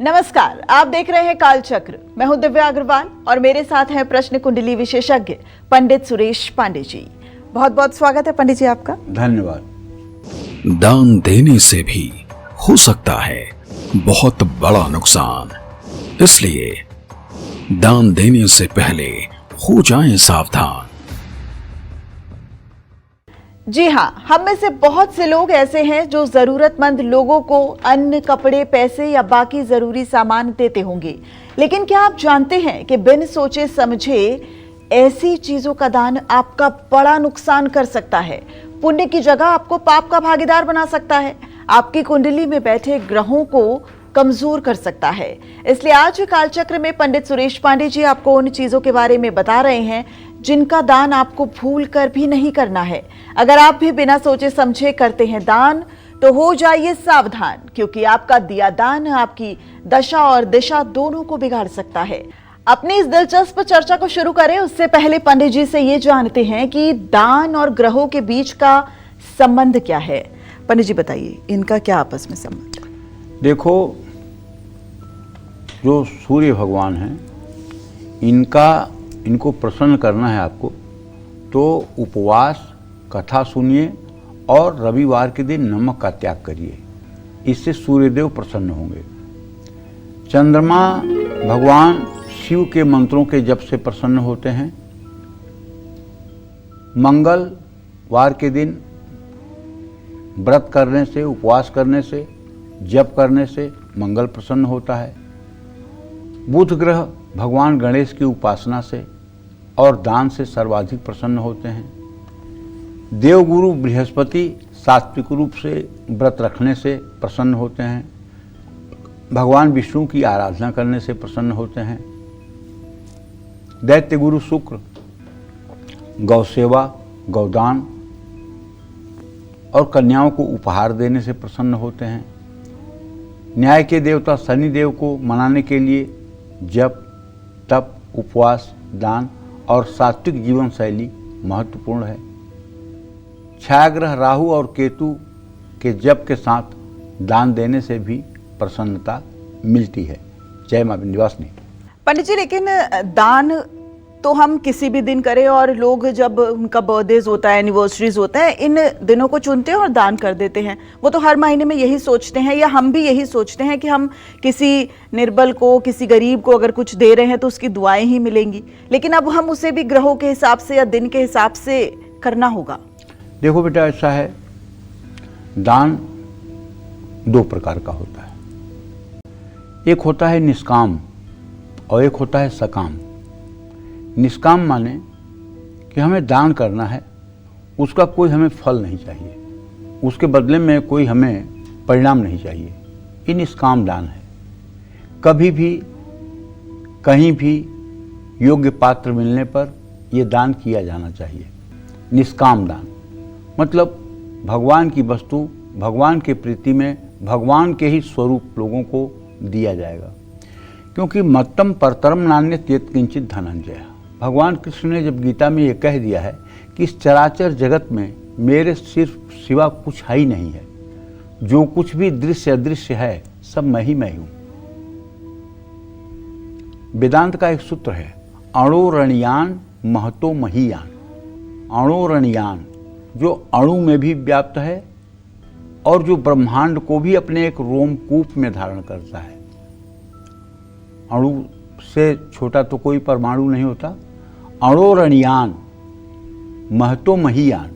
नमस्कार, आप देख रहे हैं कालचक्र। मैं हूं दिव्या अग्रवाल और मेरे साथ हैं प्रश्न कुंडली विशेषज्ञ पंडित सुरेश पांडे जी। बहुत बहुत स्वागत है पंडित जी आपका। धन्यवाद। दान देने से भी हो सकता है बहुत बड़ा नुकसान, इसलिए दान देने से पहले हो जाएं सावधान। जी हाँ, हम में से बहुत से लोग ऐसे हैं जो जरूरतमंद लोगों को अन्न, कपड़े, पैसे या बाकी जरूरी सामान देते होंगे, लेकिन क्या आप जानते हैं कि बिन सोचे समझे ऐसी चीजों का दान आपका बड़ा नुकसान कर सकता है। पुण्य की जगह आपको पाप का भागीदार बना सकता है, आपकी कुंडली में बैठे ग्रहों को कमजोर कर सकता है। इसलिए आज कालचक्र में पंडित सुरेश पांडे जी आपको उन चीजों के बारे में बता रहे हैं जिनका दान आपको भूल कर भी नहीं करना है। अगर आप भी बिना सोचे समझे करते हैं दान तो हो जाइए सावधान, क्योंकि आपका दिया दान आपकी दशा और दिशा दोनों को बिगाड़ सकता है। अपनी इस दिलचस्प चर्चा को शुरू करें उससे पहले पंडित जी से ये जानते हैं कि दान और ग्रहों के बीच का संबंध क्या है। पंडित जी बताइए, इनका क्या आपस में संबंध है? देखो, जो सूर्य भगवान हैं, इनको प्रसन्न करना है आपको, तो उपवास, कथा सुनिए और रविवार के दिन नमक का त्याग करिए। इससे सूर्यदेव प्रसन्न होंगे। चंद्रमा भगवान शिव के मंत्रों के जप से प्रसन्न होते हैं। मंगलवार के दिन व्रत करने से, उपवास करने से, जप करने से मंगल प्रसन्न होता है। बुध ग्रह भगवान गणेश की उपासना से और दान से सर्वाधिक प्रसन्न होते हैं। देवगुरु बृहस्पति सात्विक रूप से व्रत रखने से प्रसन्न होते हैं। भगवान विष्णु की आराधना करने से प्रसन्न होते हैं। दैत्य गुरु शुक्र गौ सेवा, गौदान और कन्याओं को उपहार देने से प्रसन्न होते हैं। न्याय के देवता शनि देव को मनाने के लिए जप, तप, उपवास, दान और सात्विक जीवन शैली महत्वपूर्ण है। छायाग्रह राहु और केतु के जप के साथ दान देने से भी प्रसन्नता मिलती है। जय मां विंध्यवासिनी। पंडित जी, लेकिन दान तो हम किसी भी दिन करें और लोग जब उनका बर्थडेज होता है, एनिवर्सरीज होता है, इन दिनों को चुनते हैं और दान कर देते हैं। वो तो हर महीने में यही सोचते हैं, या हम भी यही सोचते हैं कि हम किसी निर्बल को, किसी गरीब को अगर कुछ दे रहे हैं तो उसकी दुआएं ही मिलेंगी। लेकिन अब हम उसे भी ग्रहों के हिसाब से या दिन के हिसाब से करना होगा। देखो बेटा, ऐसा है, दान दो प्रकार का होता है। एक होता है निष्काम और एक होता है सकाम। निष्काम माने कि हमें दान करना है, उसका कोई हमें फल नहीं चाहिए, उसके बदले में कोई हमें परिणाम नहीं चाहिए। ये निष्काम दान है। कभी भी, कहीं भी योग्य पात्र मिलने पर यह दान किया जाना चाहिए। निष्काम दान मतलब भगवान की वस्तु, भगवान के प्रीति में भगवान के ही स्वरूप लोगों को दिया जाएगा। क्योंकि मत्तम परतरम नान्यत् यत् किंचित धनंजय। भगवान कृष्ण ने जब गीता में ये कह दिया है कि इस चराचर जगत में मेरे सिर्फ सिवा कुछ है ही नहीं है, जो कुछ भी दृश्य अदृश्य है सब मैं ही हूं। वेदांत का एक सूत्र है, अणोरणियान महतो महीयान। अणोरणियान जो अणु में भी व्याप्त है और जो ब्रह्मांड को भी अपने एक रोमकूप में धारण करता है। अणु से छोटा तो कोई परमाणु नहीं होता। अणोरणियान महतो महीयान,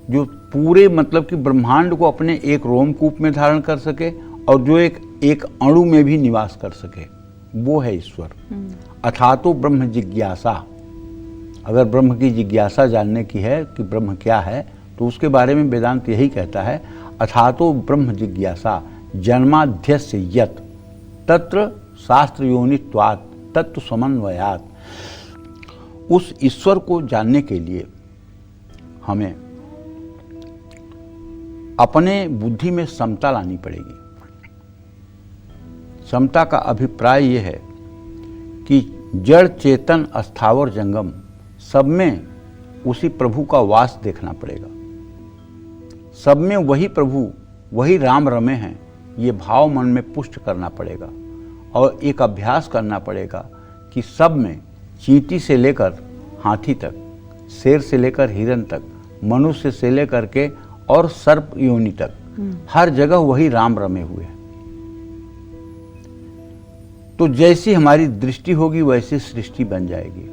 जो पूरे मतलब कि ब्रह्मांड को अपने एक रोमकूप में धारण कर सके और जो एक अणु में भी निवास कर सके, वो है ईश्वर। अथातो ब्रह्म जिज्ञासा। अगर ब्रह्म की जिज्ञासा जानने की है कि ब्रह्म क्या है, तो उसके बारे में वेदांत यही कहता है, अथातो ब्रह्म जिज्ञासा जन्माध्यस्य यत् तत्र शास्त्र योनित्वात् तत्व समन्वयात्। उस ईश्वर को जानने के लिए हमें अपने बुद्धि में समता लानी पड़ेगी। समता का अभिप्राय यह है कि जड़ चेतन अस्थावर जंगम सब में उसी प्रभु का वास देखना पड़ेगा। सब में वही प्रभु, वही राम रमे हैं, ये भाव मन में पुष्ट करना पड़ेगा। और एक अभ्यास करना पड़ेगा कि सब में चींटी से लेकर हाथी तक, शेर से लेकर हिरन तक, मनुष्य से लेकर के और सर्प योनि तक, हर जगह वही राम रमे हुए हैं। तो जैसी हमारी दृष्टि होगी वैसी सृष्टि बन जाएगी।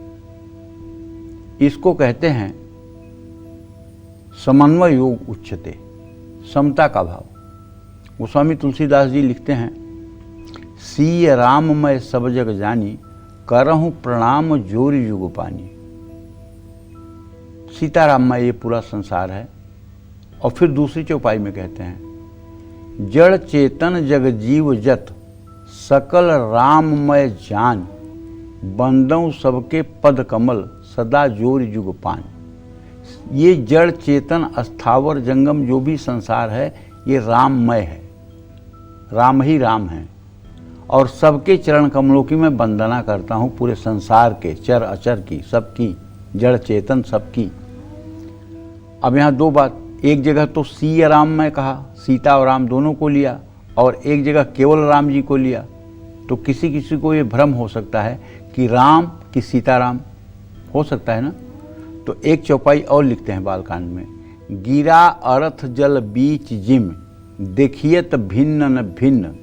इसको कहते हैं समन्वय योग उच्चते, समता का भाव। गोस्वामी तुलसीदास जी लिखते हैं, सीय राम मैं सब जग जानी, करहूं प्रणाम जोरी युग पानी। सीताराम में ये पूरा संसार है। और फिर दूसरी चौपाई में कहते हैं, जड़ चेतन जग जीव जत, सकल राममय जान, बंदऊ सबके पद कमल, सदा जोर युग पान। ये जड़ चेतन अस्थावर जंगम जो भी संसार है ये राममय है, राम ही राम है। और सबके चरण कमलों की मैं वंदना करता हूँ, पूरे संसार के चर अचर की, सबकी, जड़ चेतन सबकी। अब यहाँ दो बात, एक जगह तो सीय राम में कहा, सीता और राम दोनों को लिया, और एक जगह केवल राम जी को लिया। तो किसी किसी को ये भ्रम हो सकता है कि राम कि सीताराम, हो सकता है ना। तो एक चौपाई और लिखते हैं बालकांड में, गिरा अर्थ जल बीच जिम, देखियत भिन्न न भिन्न,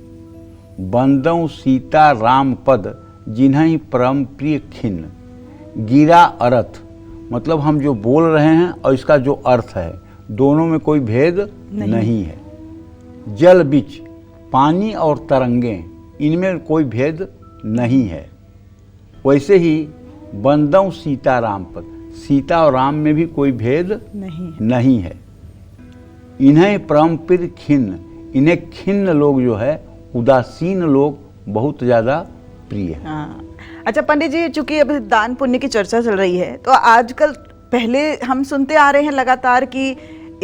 बंदऊ सीता राम पद, जिन्हीं परम प्रिय खिन्न। गिरा अर्थ मतलब हम जो बोल रहे हैं और इसका जो अर्थ है, दोनों में कोई भेद नहीं है। जल बीच, पानी और तरंगे, इनमें कोई भेद नहीं है। वैसे ही बंदऊ सीता राम पद, सीता और राम में भी कोई भेद नहीं है। इन्हें परम प्रिय खिन्न, इन्हें खिन्न लोग जो है, उदासीन लोग बहुत ज़्यादा प्रिय है। हाँ। अच्छा पंडित जी, चूंकि अभी दान पुण्य की चर्चा चल रही है, तो आजकल, पहले हम सुनते आ रहे हैं लगातार कि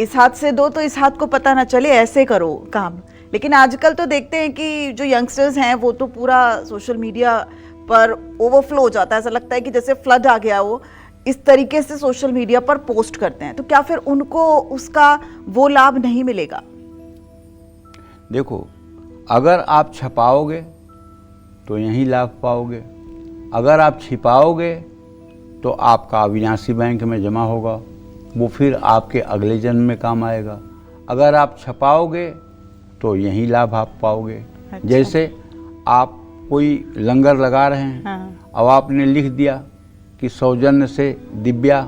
इस हाथ से दो तो इस हाथ को पता ना चले, ऐसे करो काम। लेकिन आजकल तो देखते हैं कि जो यंगस्टर्स हैं वो तो पूरा सोशल मीडिया पर ओवरफ्लो हो जाता है, ऐसा लगता है कि जैसे फ्लड आ गया हो, इस तरीके से सोशल मीडिया पर पोस्ट करते हैं। तो क्या फिर उनको उसका वो लाभ नहीं मिलेगा? देखो, अगर आप छपाओगे तो यही लाभ पाओगे, अगर आप छिपाओगे तो आपका अविनाशी बैंक में जमा होगा, वो फिर आपके अगले जन्म में काम आएगा। अगर आप छपाओगे तो यही लाभ आप पाओगे। अच्छा। जैसे आप कोई लंगर लगा रहे हैं, हाँ। अब आपने लिख दिया कि सौजन्य से दिव्या,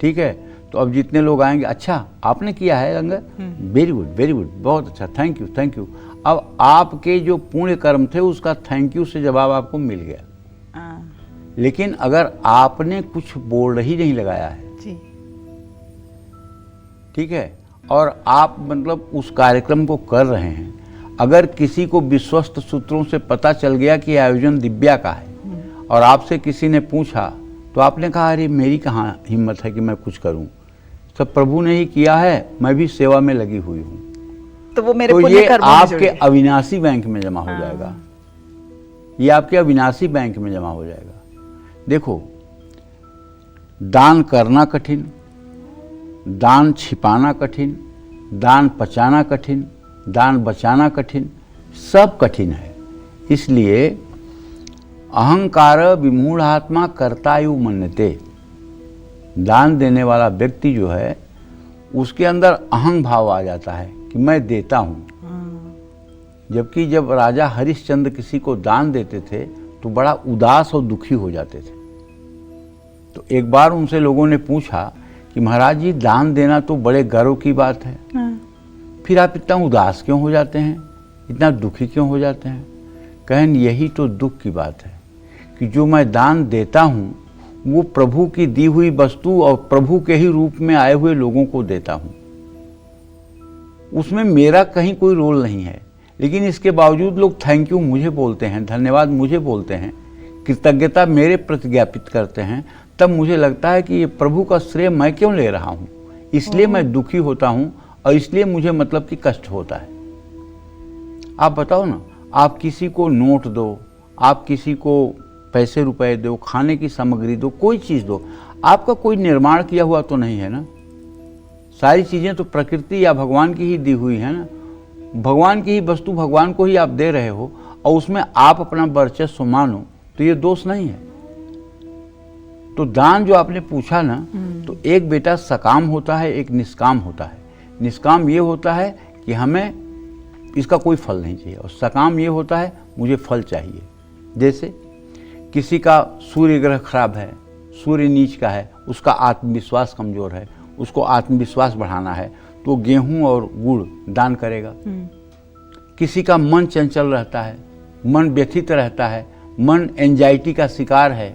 ठीक है, तो अब जितने लोग आएंगे, अच्छा आपने किया है लंगर, वेरी गुड वेरी गुड, बहुत अच्छा, थैंक यू थैंक यू। अब आपके जो पुण्य कर्म थे उसका थैंक यू से जवाब आपको मिल गया। लेकिन अगर आपने कुछ बोर्ड ही नहीं लगाया है जी, ठीक है, और आप मतलब उस कार्यक्रम को कर रहे हैं, अगर किसी को विश्वस्त सूत्रों से पता चल गया कि आयोजन दिव्या का है और आपसे किसी ने पूछा, तो आपने कहा अरे मेरी कहाँ हिम्मत है कि मैं कुछ करूं, सब प्रभु ने ही किया है, मैं भी सेवा में लगी हुई हूं, तो वो मेरे तो पुण्य ये कर्मों में आपके जुड़ गए। अविनाशी बैंक में जमा हो जाएगा। ये आपके अविनाशी बैंक में जमा हो जाएगा। देखो, दान करना कठिन, दान छिपाना कठिन, दान पचाना कठिन, दान बचाना कठिन, सब कठिन है। इसलिए अहंकार विमूढ़ात्मा कर्तायु मन्यते, दान देने वाला व्यक्ति जो है उसके अंदर अहंग भाव आ जाता है कि मैं देता हूं। जबकि जब राजा हरिश्चंद्र किसी को दान देते थे तो बड़ा उदास और दुखी हो जाते थे। तो एक बार उनसे लोगों ने पूछा कि महाराज जी, दान देना तो बड़े गर्व की बात है, फिर आप इतना उदास क्यों हो जाते हैं, इतना दुखी क्यों हो जाते हैं? कहन यही तो दुख की बात है कि जो मैं दान देता हूँ वो प्रभु की दी हुई वस्तु और प्रभु के ही रूप में आए हुए लोगों को देता हूँ, उसमें मेरा कहीं कोई रोल नहीं है। लेकिन इसके बावजूद लोग थैंक यू मुझे बोलते हैं, धन्यवाद मुझे बोलते हैं, कृतज्ञता मेरे प्रति ज्ञापित करते हैं, तब मुझे लगता है कि ये प्रभु का श्रेय मैं क्यों ले रहा हूँ, इसलिए मैं दुखी होता हूँ और इसलिए मुझे मतलब कि कष्ट होता है। आप बताओ ना, आप किसी को नोट दो, आप किसी को पैसे रुपए दो, खाने की सामग्री दो, कोई चीज़ दो, आपका कोई निर्माण किया हुआ तो नहीं है ना। सारी चीज़ें तो प्रकृति या भगवान की ही दी हुई है ना। भगवान की ही वस्तु भगवान को ही आप दे रहे हो और उसमें आप अपना वर्चस्व मानो, तो ये दोष नहीं है। तो दान जो आपने पूछा ना, तो एक बेटा सकाम होता है, एक निष्काम होता है। निष्काम ये होता है कि हमें इसका कोई फल नहीं चाहिए, और सकाम ये होता है मुझे फल चाहिए। जैसे किसी का सूर्य ग्रह खराब है, सूर्य नीच का है, उसका आत्मविश्वास कमजोर है, उसको आत्मविश्वास बढ़ाना है, तो गेहूं और गुड़ दान करेगा। किसी का मन चंचल रहता है, मन व्यथित रहता है, मन एंजाइटी का शिकार है,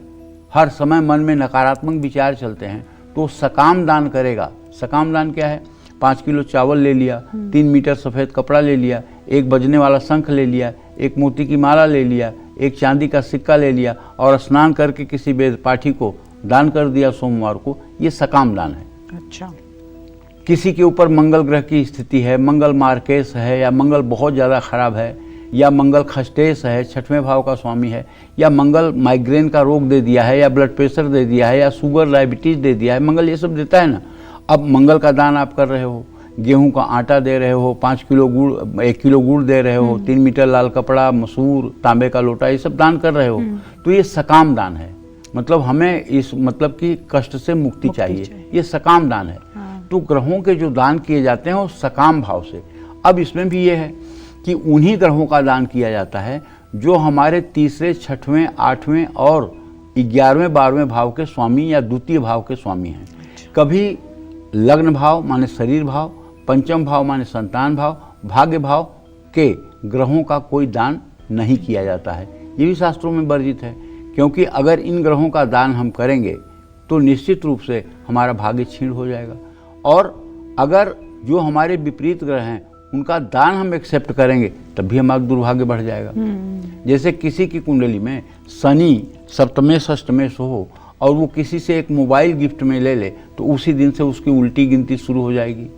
हर समय मन में नकारात्मक विचार चलते हैं, तो सकाम दान करेगा। सकाम दान क्या है? 5 किलो चावल ले लिया, 3 मीटर सफ़ेद कपड़ा ले लिया, एक बजने वाला शंख ले लिया, एक मोती की माला ले लिया, एक चांदी का सिक्का ले लिया, और स्नान करके किसी वेद पाठी को दान कर दिया सोमवार को। ये सकाम दान है। अच्छा। किसी के ऊपर मंगल ग्रह की स्थिति है, मंगल मार्केश है, या मंगल बहुत ज़्यादा खराब है, या मंगल खष्टेश है, 6वें भाव का स्वामी है, या मंगल माइग्रेन का रोग दे दिया है, या ब्लड प्रेशर दे दिया है, या शुगर डायबिटीज़ दे दिया है, मंगल ये सब देता है ना। अब मंगल का दान आप कर रहे हो, गेहूं का आटा दे रहे हो, 5 किलो गुड़, 1 किलो गुड़ दे रहे हो, 3 मीटर लाल कपड़ा, मसूर, तांबे का लोटा, ये सब दान कर रहे हो, तो ये सकाम दान है। मतलब हमें इस मतलब कि कष्ट से मुक्ति चाहिए, ये सकाम दान है। तो ग्रहों के जो दान किए जाते हैं वो सकाम भाव से। अब इसमें भी ये है कि उन्हीं ग्रहों का दान किया जाता है जो हमारे तीसरे, 6वें, 8वें और 11वें, 12वें भाव के स्वामी या द्वितीय भाव के स्वामी हैं। कभी लग्न भाव माने शरीर भाव, पंचम भाव माने संतान भाव, भाग्य भाव के ग्रहों का कोई दान नहीं किया जाता है। ये भी शास्त्रों में वर्जित है, क्योंकि अगर इन ग्रहों का दान हम करेंगे तो निश्चित रूप से हमारा भाग्य क्षीण हो जाएगा। और अगर जो हमारे विपरीत ग्रह हैं उनका दान हम एक्सेप्ट करेंगे तब भी हमारा दुर्भाग्य बढ़ जाएगा। जैसे किसी की कुंडली में शनि सप्तमेश अष्टमेश हो और वो किसी से एक मोबाइल गिफ्ट में ले ले, तो उसी दिन से उसकी उल्टी गिनती शुरू हो जाएगी।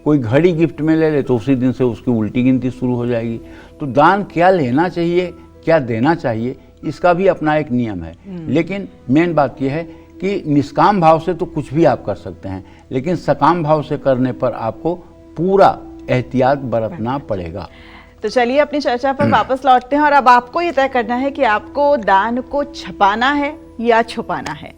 कोई घड़ी गिफ्ट में ले ले तो उसी दिन से उसकी उल्टी गिनती शुरू हो जाएगी। तो दान क्या लेना चाहिए, क्या देना चाहिए, इसका भी अपना एक नियम है। लेकिन मेन बात यह है कि निष्काम भाव से तो कुछ भी आप कर सकते हैं, लेकिन सकाम भाव से करने पर आपको पूरा एहतियात बरतना पड़ेगा। तो चलिए अपनी चर्चा पर वापस लौटते हैं, और अब आपको ये तय करना है कि आपको दान को छपाना है या छुपाना है।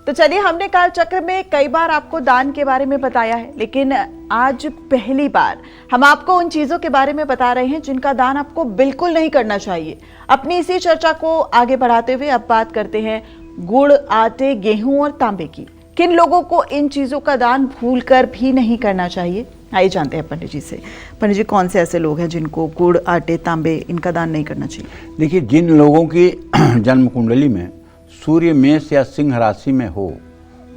तो चलिए, हमने काल चक्र में कई बार आपको दान के बारे में बताया है, लेकिन आज पहली बार हम आपको उन चीजों के बारे में बता रहे हैं जिनका दान आपको बिल्कुल नहीं करना चाहिए। अपनी इसी चर्चा को आगे बढ़ाते हुए अब बात करते हैं गुड़, आटे, गेहूं और तांबे की। किन लोगों को इन चीजों का दान भूलकर भी नहीं करना चाहिए, आइए जानते हैं पंडित जी से। पंडित जी, कौन से ऐसे लोग हैं जिनको गुड़, आटे, तांबे इनका दान नहीं करना चाहिए? देखिए, जिन लोगों की जन्म कुंडली में सूर्य मेष या सिंह राशि में हो,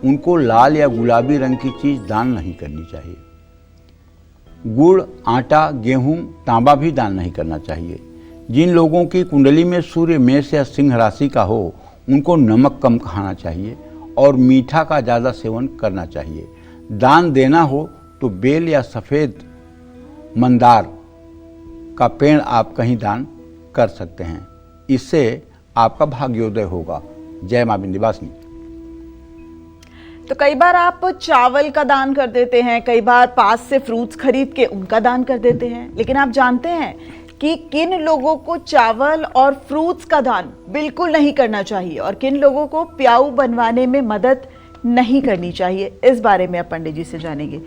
उनको लाल या गुलाबी रंग की चीज दान नहीं करनी चाहिए। गुड़, आटा, गेहूं, तांबा भी दान नहीं करना चाहिए। जिन लोगों की कुंडली में सूर्य मेष या सिंह राशि का हो, उनको नमक कम खाना चाहिए और मीठा का ज़्यादा सेवन करना चाहिए। दान देना हो तो बेल या सफ़ेद मंदार का पेड़ आप कहीं दान कर सकते हैं, इससे आपका भाग्योदय होगा। जय मां विंध्यवासिनी। तो कई बार आप चावल का दान कर देते हैं, कई बार पास से फ्रूट्स खरीद के उनका दान कर देते हैं, लेकिन आप जानते हैं कि किन लोगों को चावल और फ्रूट्स का दान बिल्कुल नहीं करना चाहिए और किन लोगों को प्याऊ बनवाने में मदद नहीं करनी चाहिए? इस बारे में आप पंडित जी से जानेंगे।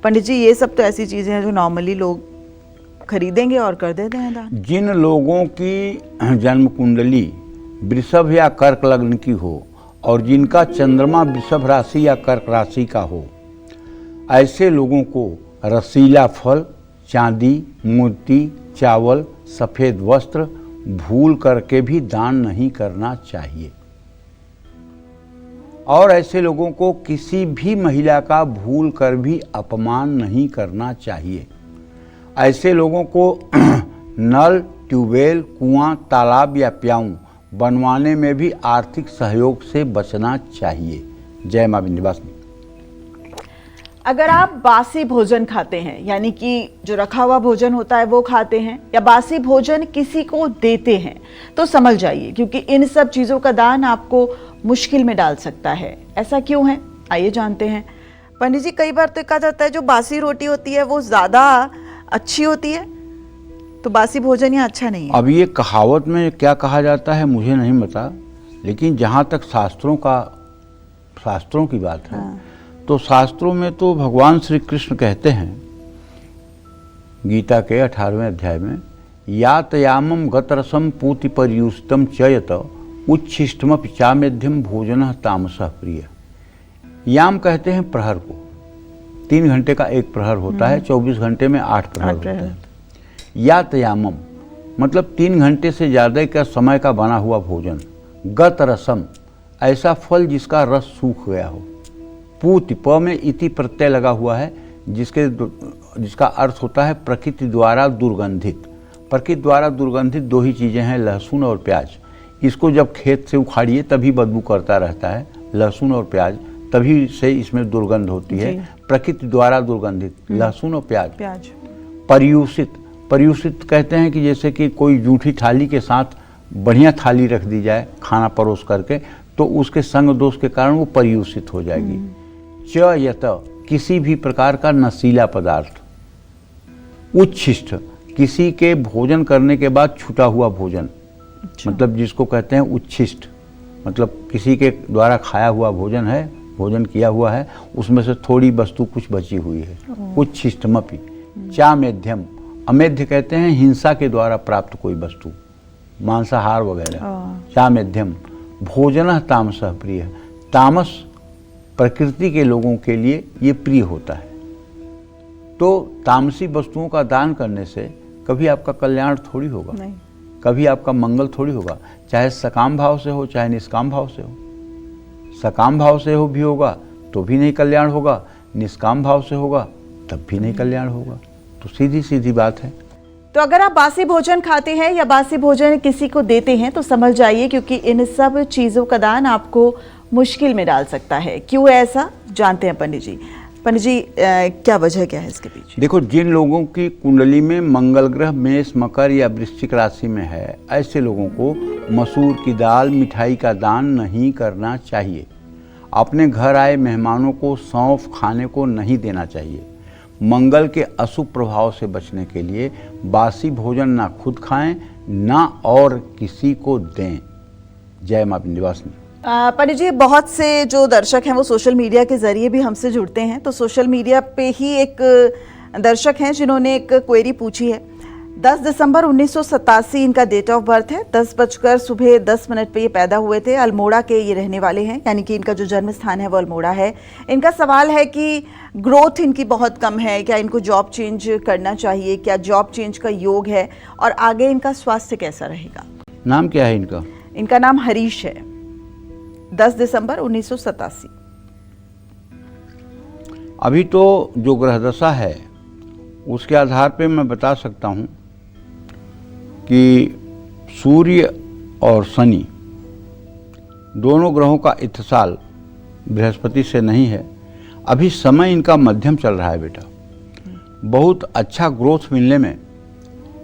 पंडित जी, ये सब तो ऐसी चीजें हैं जो नॉर्मली लोग खरीदेंगे और कर देते हैं दान। जिन लोगों की जन्म कुंडली वृषभ या कर्क लग्न की हो और जिनका चंद्रमा वृषभ राशि या कर्क राशि का हो, ऐसे लोगों को रसीला फल, चांदी, मोती, चावल, सफ़ेद वस्त्र भूल करके भी दान नहीं करना चाहिए। और ऐसे लोगों को किसी भी महिला का भूल कर भी अपमान नहीं करना चाहिए। ऐसे लोगों को नल, ट्यूबवेल, कुआं, तालाब या प्याऊ बनवाने में भी आर्थिक सहयोग से बचना चाहिए। जय मां विंध्यवासिनी। अगर आप बासी भोजन खाते हैं, यानी कि जो रखा हुआ भोजन होता है वो खाते हैं, या बासी भोजन किसी को देते हैं, तो समझ जाइए, क्योंकि इन सब चीजों का दान आपको मुश्किल में डाल सकता है। ऐसा क्यों है, आइए जानते हैं। पंडित जी, कई बार तो कहा जाता है जो बासी रोटी होती है वो ज्यादा अच्छी होती है, तो बासी भोजन यहाँ अच्छा नहीं है। अब ये कहावत में क्या कहा जाता है मुझे नहीं पता, लेकिन जहाँ तक शास्त्रों की बात है, तो शास्त्रों में तो भगवान श्री कृष्ण कहते हैं गीता के 18वें अध्याय में, यातयामम गतरसम पूति पर्युष्टम चयत उच्छिष्टमपि चामेध्यम भोजन तामसः प्रिय। याम कहते हैं प्रहर को, 3 घंटे का एक प्रहर होता है, 24 घंटे में 8 प्रहर होता है। यातयामम मतलब 3 घंटे से ज़्यादा का समय का बना हुआ भोजन। गतरसम ऐसा फल जिसका रस सूख गया हो। पूति प में इति प्रत्यय लगा हुआ है, जिसका अर्थ होता है प्रकृति द्वारा दुर्गंधित। प्रकृति द्वारा दुर्गंधित 2 ही चीज़ें हैं, लहसुन और प्याज। इसको जब खेत से उखाड़िए तभी बदबू करता रहता है, लहसुन और प्याज, तभी से इसमें दुर्गंध होती है। प्रकृति द्वारा दुर्गंधित लहसुन और प्याज। पर्युषित कहते हैं कि जैसे कि कोई जूठी थाली के साथ बढ़िया थाली रख दी जाए खाना परोस करके, तो उसके संग दोष के कारण वो पर्युषित हो जाएगी। च यत किसी भी प्रकार का नशीला पदार्थ। उच्छिष्ट किसी के भोजन करने के बाद छूटा हुआ भोजन, मतलब जिसको कहते हैं उच्छिष्ट, मतलब किसी के द्वारा खाया हुआ भोजन है, भोजन किया हुआ है, उसमें से थोड़ी वस्तु कुछ बची हुई है। उच्छिष्टमपि चामेध्यम, अमेध्य कहते हैं हिंसा के द्वारा प्राप्त कोई वस्तु, मांसाहार वगैरह। चामेध्यम भोजन तामसः प्रिय, तामस प्रकृति के लोगों के लिए ये प्रिय होता है। तो तामसी वस्तुओं का दान करने से कभी आपका कल्याण थोड़ी होगा, नहीं। कभी आपका मंगल थोड़ी होगा, चाहे सकाम भाव से हो चाहे निष्काम भाव से हो। सकाम भाव से हो भी होगा तो भी नहीं कल्याण होगा, निष्काम भाव से होगा तब भी नहीं कल्याण होगा। तो सीधी सीधी बात है। तो अगर आप बासी भोजन खाते हैं या बासी भोजन किसी को देते हैं तो समझ जाइए, क्योंकि इन सब चीज़ों का दान आपको मुश्किल में डाल सकता है। क्यों ऐसा जानते हैं पंडित जी। पंडित जी क्या वजह क्या है इसके पीछे? देखो, जिन लोगों की कुंडली में मंगल ग्रह मेष, मकर या वृश्चिक राशि में है, ऐसे लोगों को मसूर की दाल, मिठाई का दान नहीं करना चाहिए। अपने घर आए मेहमानों को सौंफ खाने को नहीं देना चाहिए। मंगल के अशुभ प्रभाव से बचने के लिए बासी भोजन ना खुद खाएं ना और किसी को दें। जय मां विंध्यवासिनी। पंडित जी, बहुत से जो दर्शक हैं वो सोशल मीडिया के जरिए भी हमसे जुड़ते हैं, तो सोशल मीडिया पे ही एक दर्शक हैं जिन्होंने एक क्वेरी पूछी है। 10 दिसंबर 1987 इनका डेट ऑफ बर्थ है। 10:10 पे ये पैदा हुए थे। अल्मोड़ा के ये रहने वाले हैं, यानी कि इनका जो जन्म स्थान है वो अल्मोड़ा है। इनका सवाल है कि ग्रोथ इनकी बहुत कम है, क्या इनको जॉब चेंज करना चाहिए, क्या जॉब चेंज का योग है, और आगे इनका स्वास्थ्य कैसा रहेगा। नाम क्या है इनका? इनका नाम हरीश है। 10 दिसंबर 1987। अभी तो जो ग्रह दशा है उसके आधार पे मैं बता सकता हूँ कि सूर्य और शनि दोनों ग्रहों का इत्तेसाल बृहस्पति से नहीं है। अभी समय इनका मध्यम चल रहा है बेटा। बहुत अच्छा ग्रोथ मिलने में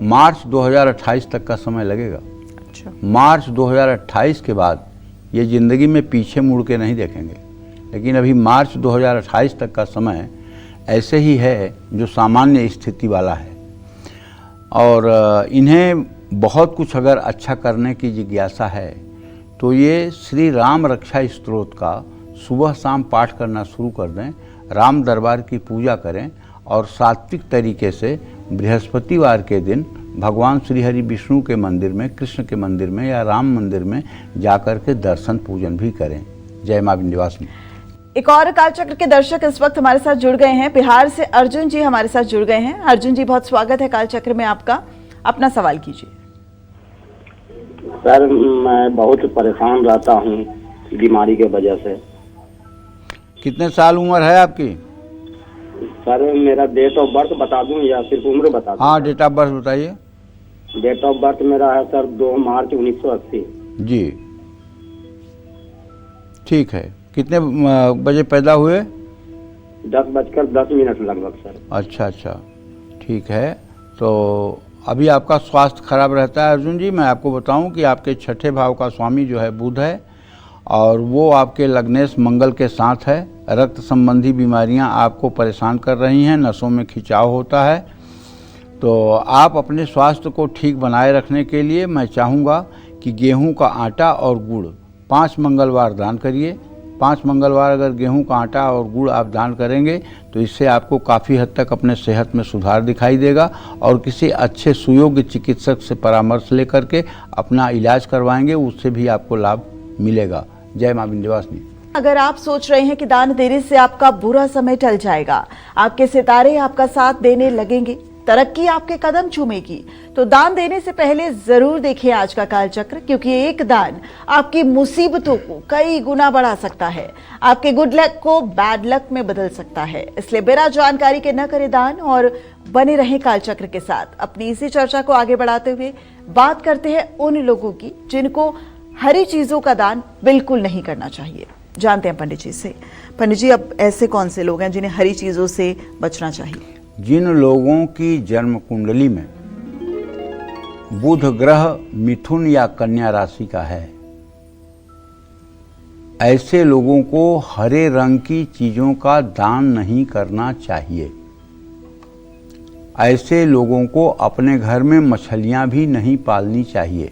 मार्च 2028 तक का समय लगेगा। अच्छा। मार्च 2028 के बाद ये ज़िंदगी में पीछे मुड़ के नहीं देखेंगे, लेकिन अभी मार्च 2028 तक का समय ऐसे ही है जो सामान्य स्थिति वाला है। और इन्हें बहुत कुछ अगर अच्छा करने की जिज्ञासा है तो ये श्री राम रक्षा स्तोत्र का सुबह शाम पाठ करना शुरू कर दें, राम दरबार की पूजा करें और सात्विक तरीके से बृहस्पतिवार के दिन भगवान श्री हरि विष्णु के मंदिर में, कृष्ण के मंदिर में या राम मंदिर में जाकर के दर्शन पूजन भी करें। जय मां विंध्यवासिनी। एक और कालचक्र के दर्शक इस वक्त हमारे साथ जुड़ गए हैं। बिहार से अर्जुन जी हमारे साथ जुड़ गए हैं। अर्जुन जी, बहुत स्वागत है कालचक्र में आपका। अपना सवाल कीजिए। सर, मैं बहुत परेशान रहता हूँ बीमारी के वजह से। कितने साल उम्र है आपकी? सर, मेरा डेट ऑफ बर्थ बता दूं या सिर्फ उम्र बता दूं? हाँ, डेट ऑफ बर्थ बताइए। डेट ऑफ बर्थ मेरा है सर 2 मार्च 1980। जी, ठीक है। कितने बजे पैदा हुए? 10:10 लगभग सर। अच्छा, ठीक है। तो अभी आपका स्वास्थ्य खराब रहता है अर्जुन जी। मैं आपको बताऊं कि आपके 6ठे भाव का स्वामी जो है बुध है, और वो आपके लग्नेश मंगल के साथ है। रक्त संबंधी बीमारियां आपको परेशान कर रही हैं, नसों में खिंचाव होता है। तो आप अपने स्वास्थ्य को ठीक बनाए रखने के लिए मैं चाहूँगा कि गेहूं का आटा और गुड़ 5 मंगलवार दान करिए। 5 मंगलवार अगर गेहूं का आटा और गुड़ आप दान करेंगे तो इससे आपको काफ़ी हद तक अपने सेहत में सुधार दिखाई देगा, और किसी अच्छे सुयोग्य चिकित्सक से परामर्श लेकर के अपना इलाज करवाएंगे, उससे भी आपको लाभ मिलेगा। जय मां विंध्यवासिनी। अगर आप सोच रहे हैं कि दान देने से आपका बुरा समय टल जाएगा, आपके सितारे आपका साथ देने लगेंगे, तरक्की आपके कदम चूमेगी, तो दान देने से पहले जरूर देखिए आज का कालचक्र, क्योंकि एक दान आपकी मुसीबतों को कई गुना बढ़ा सकता है, आपके गुड लक को बैड लक में बदल सकता है। इसलिए बिना जानकारी के न करें दान और बने रहें कालचक्र के साथ। अपनी इसी चर्चा को आगे बढ़ाते हुए बात करते हैं उन लोगों की जिनको हरी चीजों का दान बिल्कुल नहीं करना चाहिए। जानते हैं पंडित जी से। पंडित जी, अब ऐसे कौन से लोग हैं जिन्हें हरी चीजों से बचना चाहिए? जिन लोगों की जन्म कुंडली में बुध ग्रह मिथुन या कन्या राशि का है, ऐसे लोगों को हरे रंग की चीजों का दान नहीं करना चाहिए। ऐसे लोगों को अपने घर में मछलियां भी नहीं पालनी चाहिए,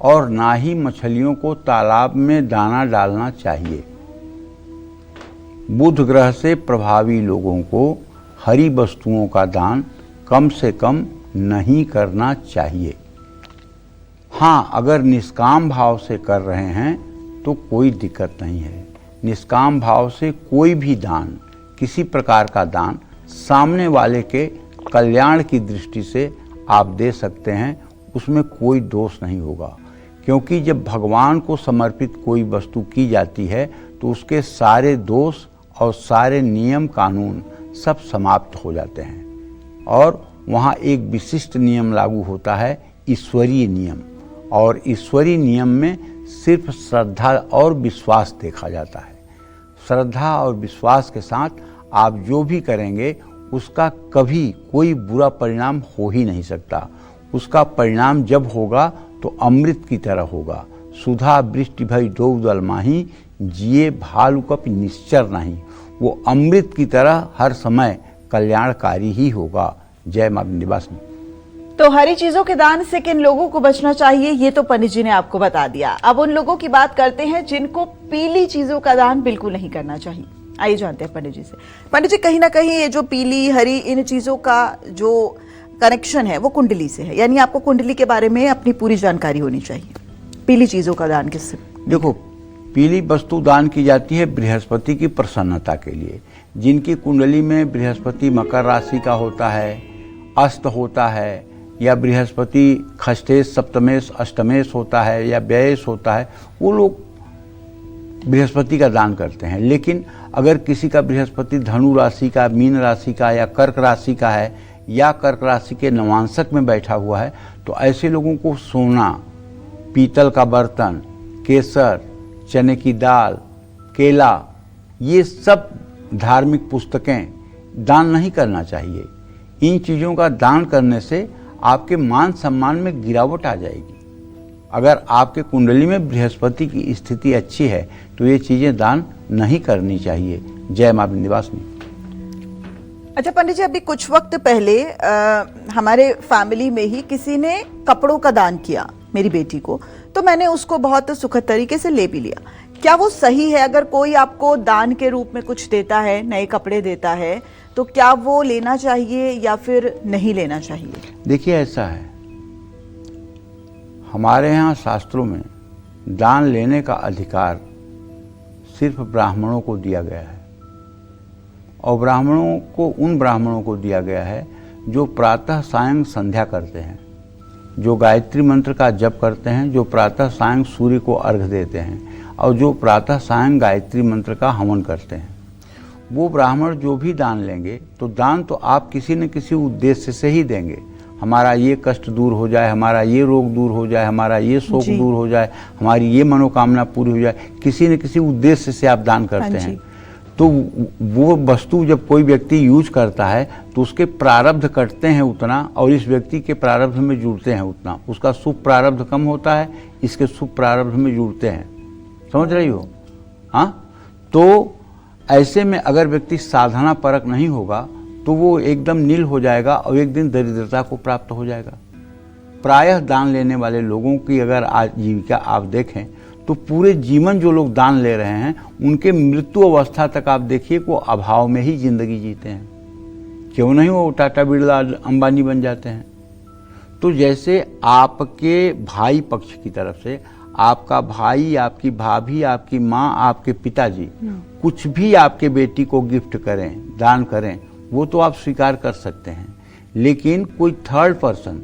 और ना ही मछलियों को तालाब में दाना डालना चाहिए। बुध ग्रह से प्रभावी लोगों को हरी वस्तुओं का दान कम से कम नहीं करना चाहिए। हाँ, अगर निष्काम भाव से कर रहे हैं तो कोई दिक्कत नहीं है। निष्काम भाव से कोई भी दान, किसी प्रकार का दान सामने वाले के कल्याण की दृष्टि से आप दे सकते हैं, उसमें कोई दोष नहीं होगा। क्योंकि जब भगवान को समर्पित कोई वस्तु की जाती है तो उसके सारे दोष और सारे नियम कानून सब समाप्त हो जाते हैं, और वहाँ एक विशिष्ट नियम लागू होता है, ईश्वरीय नियम। और ईश्वरीय नियम में सिर्फ श्रद्धा और विश्वास देखा जाता है। श्रद्धा और विश्वास के साथ आप जो भी करेंगे उसका कभी कोई बुरा परिणाम हो ही नहीं सकता। उसका परिणाम जब होगा तो अमृत की तरह होगा। सुधा वृष्टि भई दो दल माही, जिए भालु कपि निश्चर नहीं। वो अमृत की तरह हर समय कल्याणकारी ही होगा। जय मां विंध्यवासिनी। तो हरी चीजों के दान से किन लोगों को बचना चाहिए, ये तो पंडित जी ने आपको बता दिया। अब उन लोगों की बात करते हैं जिनको पीली चीजों का दान बिल्कुल नहीं करना चाहिए। आइए जानते हैं पंडित जी से। पंडित जी, कहीं ना कहीं ये जो पीली हरी इन चीजों का जो कनेक्शन है वो कुंडली से है, यानी आपको कुंडली के बारे में अपनी पूरी जानकारी होनी चाहिए। पीली चीजों का दान किससे? देखो, पीली वस्तु दान की जाती है बृहस्पति की प्रसन्नता के लिए। जिनकी कुंडली में बृहस्पति मकर राशि का होता है, अस्त होता है, या बृहस्पति खष्टेश सप्तमेश अष्टमेश होता है, या व्ययेश होता है, वो लोग बृहस्पति का दान करते हैं। लेकिन अगर किसी का बृहस्पति धनु राशि का, मीन राशि का या कर्क राशि का है, या कर्क राशि के नवांशक में बैठा हुआ है, तो ऐसे लोगों को सोना, पीतल का बर्तन, केसर, चने की दाल, केला, ये सब धार्मिक पुस्तकें दान नहीं करना चाहिए। इन चीज़ों का दान करने से आपके मान सम्मान में गिरावट आ जाएगी। अगर आपके कुंडली में बृहस्पति की स्थिति अच्छी है तो ये चीज़ें दान नहीं करनी चाहिए। जय मां विंध्यवासिनी। अच्छा पंडित जी, अभी कुछ वक्त पहले हमारे फैमिली में ही किसी ने कपड़ों का दान किया मेरी बेटी को, तो मैंने उसको बहुत सुखद तरीके से ले भी लिया। क्या वो सही है? अगर कोई आपको दान के रूप में कुछ देता है, नए कपड़े देता है, तो क्या वो लेना चाहिए या फिर नहीं लेना चाहिए? देखिए, ऐसा है, हमारे यहाँ शास्त्रों में दान लेने का अधिकार सिर्फ ब्राह्मणों को दिया गया है, और ब्राह्मणों को, उन ब्राह्मणों को दिया गया है जो प्रातः सायं संध्या करते हैं, जो गायत्री मंत्र का जप करते हैं, जो प्रातः सायं सूर्य को अर्घ्य देते हैं, और जो प्रातः सायं गायत्री मंत्र का हवन करते हैं। वो ब्राह्मण जो भी दान लेंगे, तो दान तो आप किसी न किसी उद्देश्य से ही देंगे। हमारा ये कष्ट दूर हो जाए, हमारा ये रोग दूर हो जाए, हमारा ये शोक दूर हो जाए, हमारी ये मनोकामना पूरी हो जाए, किसी न किसी उद्देश्य से आप दान करते हैं। तो वो वस्तु जब कोई व्यक्ति यूज करता है तो उसके प्रारब्ध कटते हैं उतना, और इस व्यक्ति के प्रारब्ध में जुड़ते हैं उतना। उसका शुभ प्रारब्ध कम होता है, इसके शुभ प्रारब्ध में जुड़ते हैं। समझ रही हो? हाँ, तो ऐसे में अगर व्यक्ति साधना परक नहीं होगा तो वो एकदम नील हो जाएगा और एक दिन दरिद्रता को प्राप्त हो जाएगा। प्रायः दान लेने वाले लोगों की अगर आजीविका आप देखें तो पूरे जीवन जो लोग दान ले रहे हैं उनके मृत्यु अवस्था तक आप देखिए वो अभाव में ही जिंदगी जीते हैं। क्यों नहीं वो टाटा बिरला अंबानी बन जाते हैं। तो जैसे आपके भाई पक्ष की तरफ से आपका भाई, आपकी भाभी, आपकी माँ, आपके पिताजी कुछ भी आपके बेटी को गिफ्ट करें, दान करें, वो तो आप स्वीकार कर सकते हैं। लेकिन कोई थर्ड पर्सन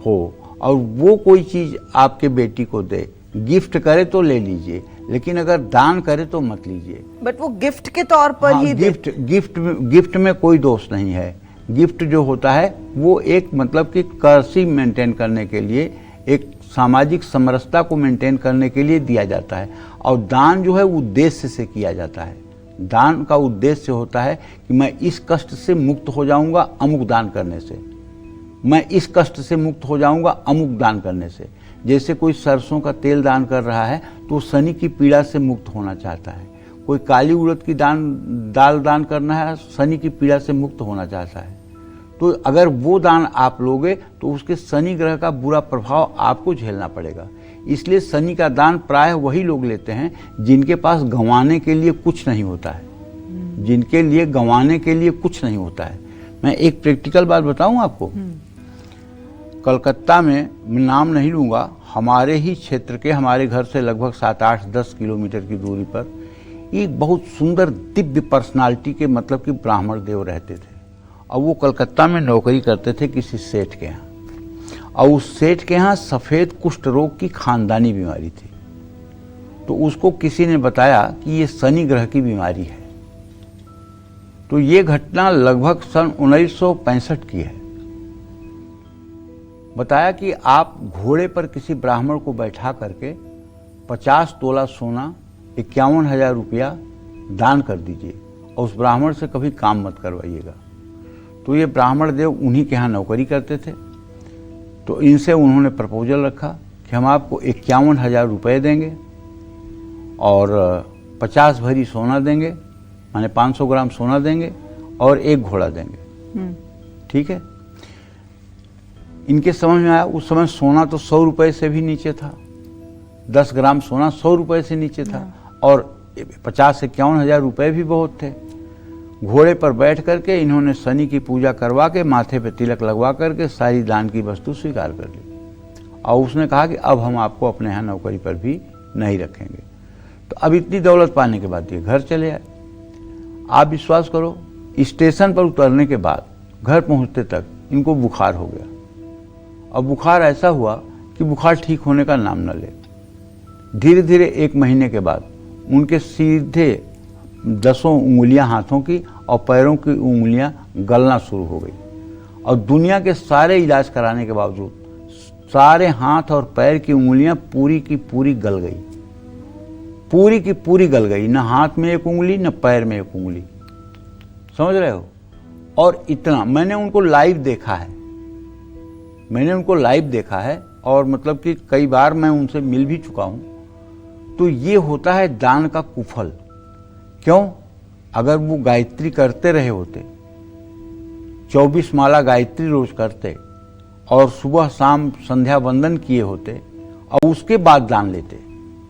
हो और वो कोई चीज आपके बेटी को दे, गिफ्ट करे तो ले लीजिए, लेकिन अगर दान करे तो मत लीजिए। बट वो गिफ्ट के तौर पर ही गिफ्ट में कोई दोष नहीं है। गिफ्ट जो होता है वो एक मतलब कि कर्सी मेंटेन करने के लिए, एक सामाजिक समरसता को मेंटेन करने के लिए दिया जाता है। और दान जो है उद्देश्य से किया जाता है। दान का उद्देश्य होता है कि मैं इस कष्ट से मुक्त हो जाऊंगा अमुक दान करने से, मैं इस कष्ट से मुक्त हो जाऊंगा अमुक दान करने से। जैसे कोई सरसों का तेल दान कर रहा है तो शनि की पीड़ा से मुक्त होना चाहता है। कोई काली उड़द की दाल दान करना है, शनि की पीड़ा से मुक्त होना चाहता है। तो अगर वो दान आप लोगे तो उसके शनि ग्रह का बुरा प्रभाव आपको झेलना पड़ेगा। इसलिए शनि का दान प्रायः वही लोग लेते हैं जिनके पास गंवाने के लिए कुछ नहीं होता है, जिनके लिए गंवाने के लिए कुछ नहीं होता है। मैं एक प्रैक्टिकल बात बताऊं आपको। कलकत्ता में, मैं नाम नहीं लूंगा, हमारे ही क्षेत्र के, हमारे घर से लगभग 7-8-10 किलोमीटर की दूरी पर एक बहुत सुंदर दिव्य पर्सनालिटी के मतलब कि ब्राह्मण देव रहते थे। और वो कलकत्ता में नौकरी करते थे किसी सेठ के यहाँ। और उस सेठ के यहाँ सफ़ेद कुष्ठ रोग की खानदानी बीमारी थी। तो उसको किसी ने बताया कि ये शनि ग्रह की बीमारी है। तो ये घटना लगभग सन 1965 की है। बताया कि आप घोड़े पर किसी ब्राह्मण को बैठा करके 50 तोला सोना, 51,000 रुपया दान कर दीजिए और उस ब्राह्मण से कभी काम मत करवाइएगा। तो ये ब्राह्मण देव उन्हीं के यहाँ नौकरी करते थे। तो इनसे उन्होंने प्रपोजल रखा कि हम आपको 51,000 रुपये देंगे और 50 भरी सोना देंगे, माने 500 ग्राम सोना देंगे और एक घोड़ा देंगे। ठीक है। इनके समझ में आया। उस समय सोना तो 100 रुपये से भी नीचे था। 10 ग्राम सोना 100 रुपये से नीचे था और 50-51,000 रुपये भी बहुत थे। घोड़े पर बैठ करके इन्होंने शनि की पूजा करवा के, माथे पे तिलक लगवा करके सारी दान की वस्तु स्वीकार कर ली। और उसने कहा कि अब हम आपको अपने यहाँ नौकरी पर भी नहीं रखेंगे। तो अब इतनी दौलत पाने के बाद ये घर चले आए। आप विश्वास करो, स्टेशन पर उतरने के बाद घर पहुँचते तक इनको बुखार हो गया। और बुखार ऐसा हुआ कि बुखार ठीक होने का नाम न ले। धीरे धीरे 1 महीने के बाद उनके सीधे 10 उंगलियां हाथों की और पैरों की उंगलियां गलना शुरू हो गई। और दुनिया के सारे इलाज कराने के बावजूद सारे हाथ और पैर की उंगलियां पूरी की पूरी गल गई, पूरी की पूरी गल गई। न हाथ में एक उंगली, न पैर में एक उंगली। समझ रहे हो? और इतना मैंने उनको लाइव देखा है, मैंने उनको लाइव देखा है और मतलब कि कई बार मैं उनसे मिल भी चुका हूं। तो ये होता है दान का कुफल। क्यों? अगर वो गायत्री करते रहे होते, 24 माला गायत्री रोज करते और सुबह शाम संध्या वंदन किए होते और उसके बाद दान लेते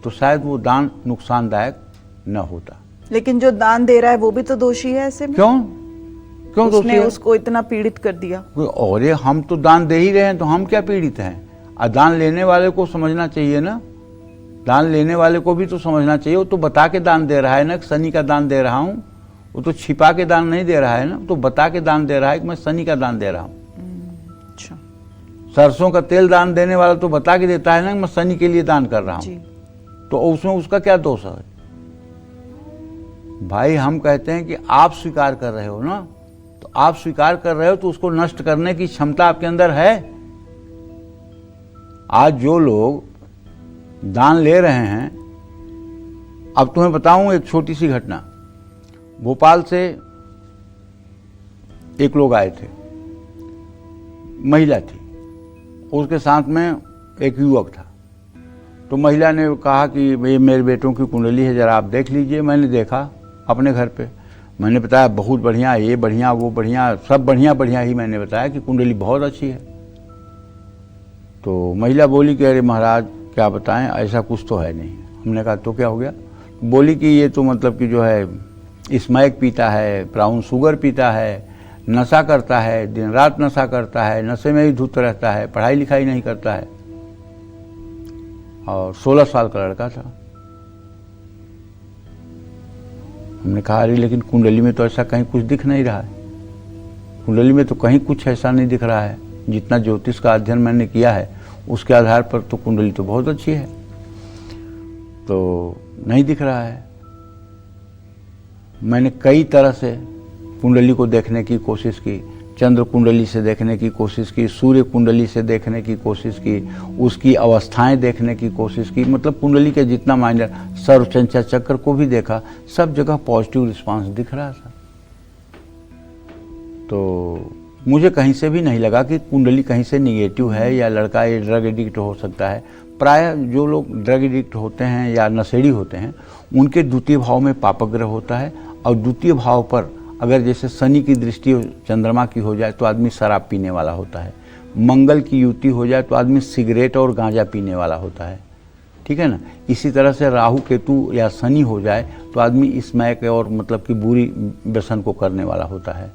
तो शायद वो दान नुकसानदायक न होता। लेकिन जो दान दे रहा है वो भी तो दोषी है ऐसे में। क्यों दोषी उसने है? उसको इतना पीड़ित कर दिया। और ये हम तो दान दे ही रहे हैं तो हम क्या पीड़ित हैं? और दान लेने वाले को समझना चाहिए ना, दान लेने वाले को भी तो समझना चाहिए। वो तो बता के दान दे रहा है ना, शनि का दान दे रहा हूँ। वो तो छिपा के दान नहीं दे रहा है ना, तो बता के दान दे रहा है कि मैं शनि का दान दे रहा हूँ। अच्छा। सरसों का तेल दान देने वाला तो बता के देता है ना, मैं शनि के लिए दान कर रहा हूँ। तो उसमें उसका क्या दोष है? भाई हम कहते हैं कि आप स्वीकार कर रहे हो ना, तो आप स्वीकार कर रहे हो तो उसको नष्ट करने की क्षमता आपके अंदर है। आज जो लोग दान ले रहे हैं, अब तुम्हें बताऊं एक छोटी सी घटना। भोपाल से एक लोग आए थे, महिला थी, उसके साथ में एक युवक था। तो महिला ने कहा कि ये मेरे बेटों की कुंडली है, जरा आप देख लीजिए। मैंने देखा अपने घर पे, मैंने बताया बहुत बढ़िया, ये बढ़िया, वो बढ़िया, सब बढ़िया बढ़िया ही मैंने बताया कि कुंडली बहुत अच्छी है। तो महिला बोली कि अरे महाराज क्या बताएं, ऐसा कुछ तो है नहीं। हमने कहा तो क्या हो गया? बोली कि ये तो मतलब कि जो है स्मैक पीता है, ब्राउन शुगर पीता है, नशा करता है, दिन रात नशा करता है, नशे में ही धुत रहता है, पढ़ाई लिखाई नहीं करता है, और 16 साल का लड़का था। हमने कहा अरे लेकिन कुंडली में तो ऐसा कहीं कुछ दिख नहीं रहा है, कुंडली में तो कहीं कुछ ऐसा नहीं दिख रहा है। जितना ज्योतिष का अध्ययन मैंने किया है उसके आधार पर तो कुंडली तो बहुत अच्छी है, तो नहीं दिख रहा है। मैंने कई तरह से कुंडली को देखने की कोशिश की, चंद्र कुंडली से देखने की कोशिश की, सूर्य कुंडली से देखने की कोशिश की, उसकी अवस्थाएं देखने की कोशिश की, मतलब कुंडली के जितना माइनर, सर्वचंचा चक्र को भी देखा, सब जगह पॉजिटिव रिस्पांस दिख रहा था। तो मुझे कहीं से भी नहीं लगा कि कुंडली कहीं से निगेटिव है या लड़का ये ड्रग एडिक्ट हो सकता है। प्राय जो लोग ड्रग एडिक्ट होते हैं या नशेड़ी होते हैं उनके द्वितीय भाव में पापग्रह होता है, और द्वितीय भाव पर अगर जैसे शनि की दृष्टि चंद्रमा की हो जाए तो आदमी शराब पीने वाला होता है, मंगल की युति हो जाए तो आदमी सिगरेट और गांजा पीने वाला होता है, ठीक है ना। इसी तरह से राहु केतु या शनि हो जाए तो आदमी स्मैक और मतलब कि बुरी व्यसन को करने वाला होता है,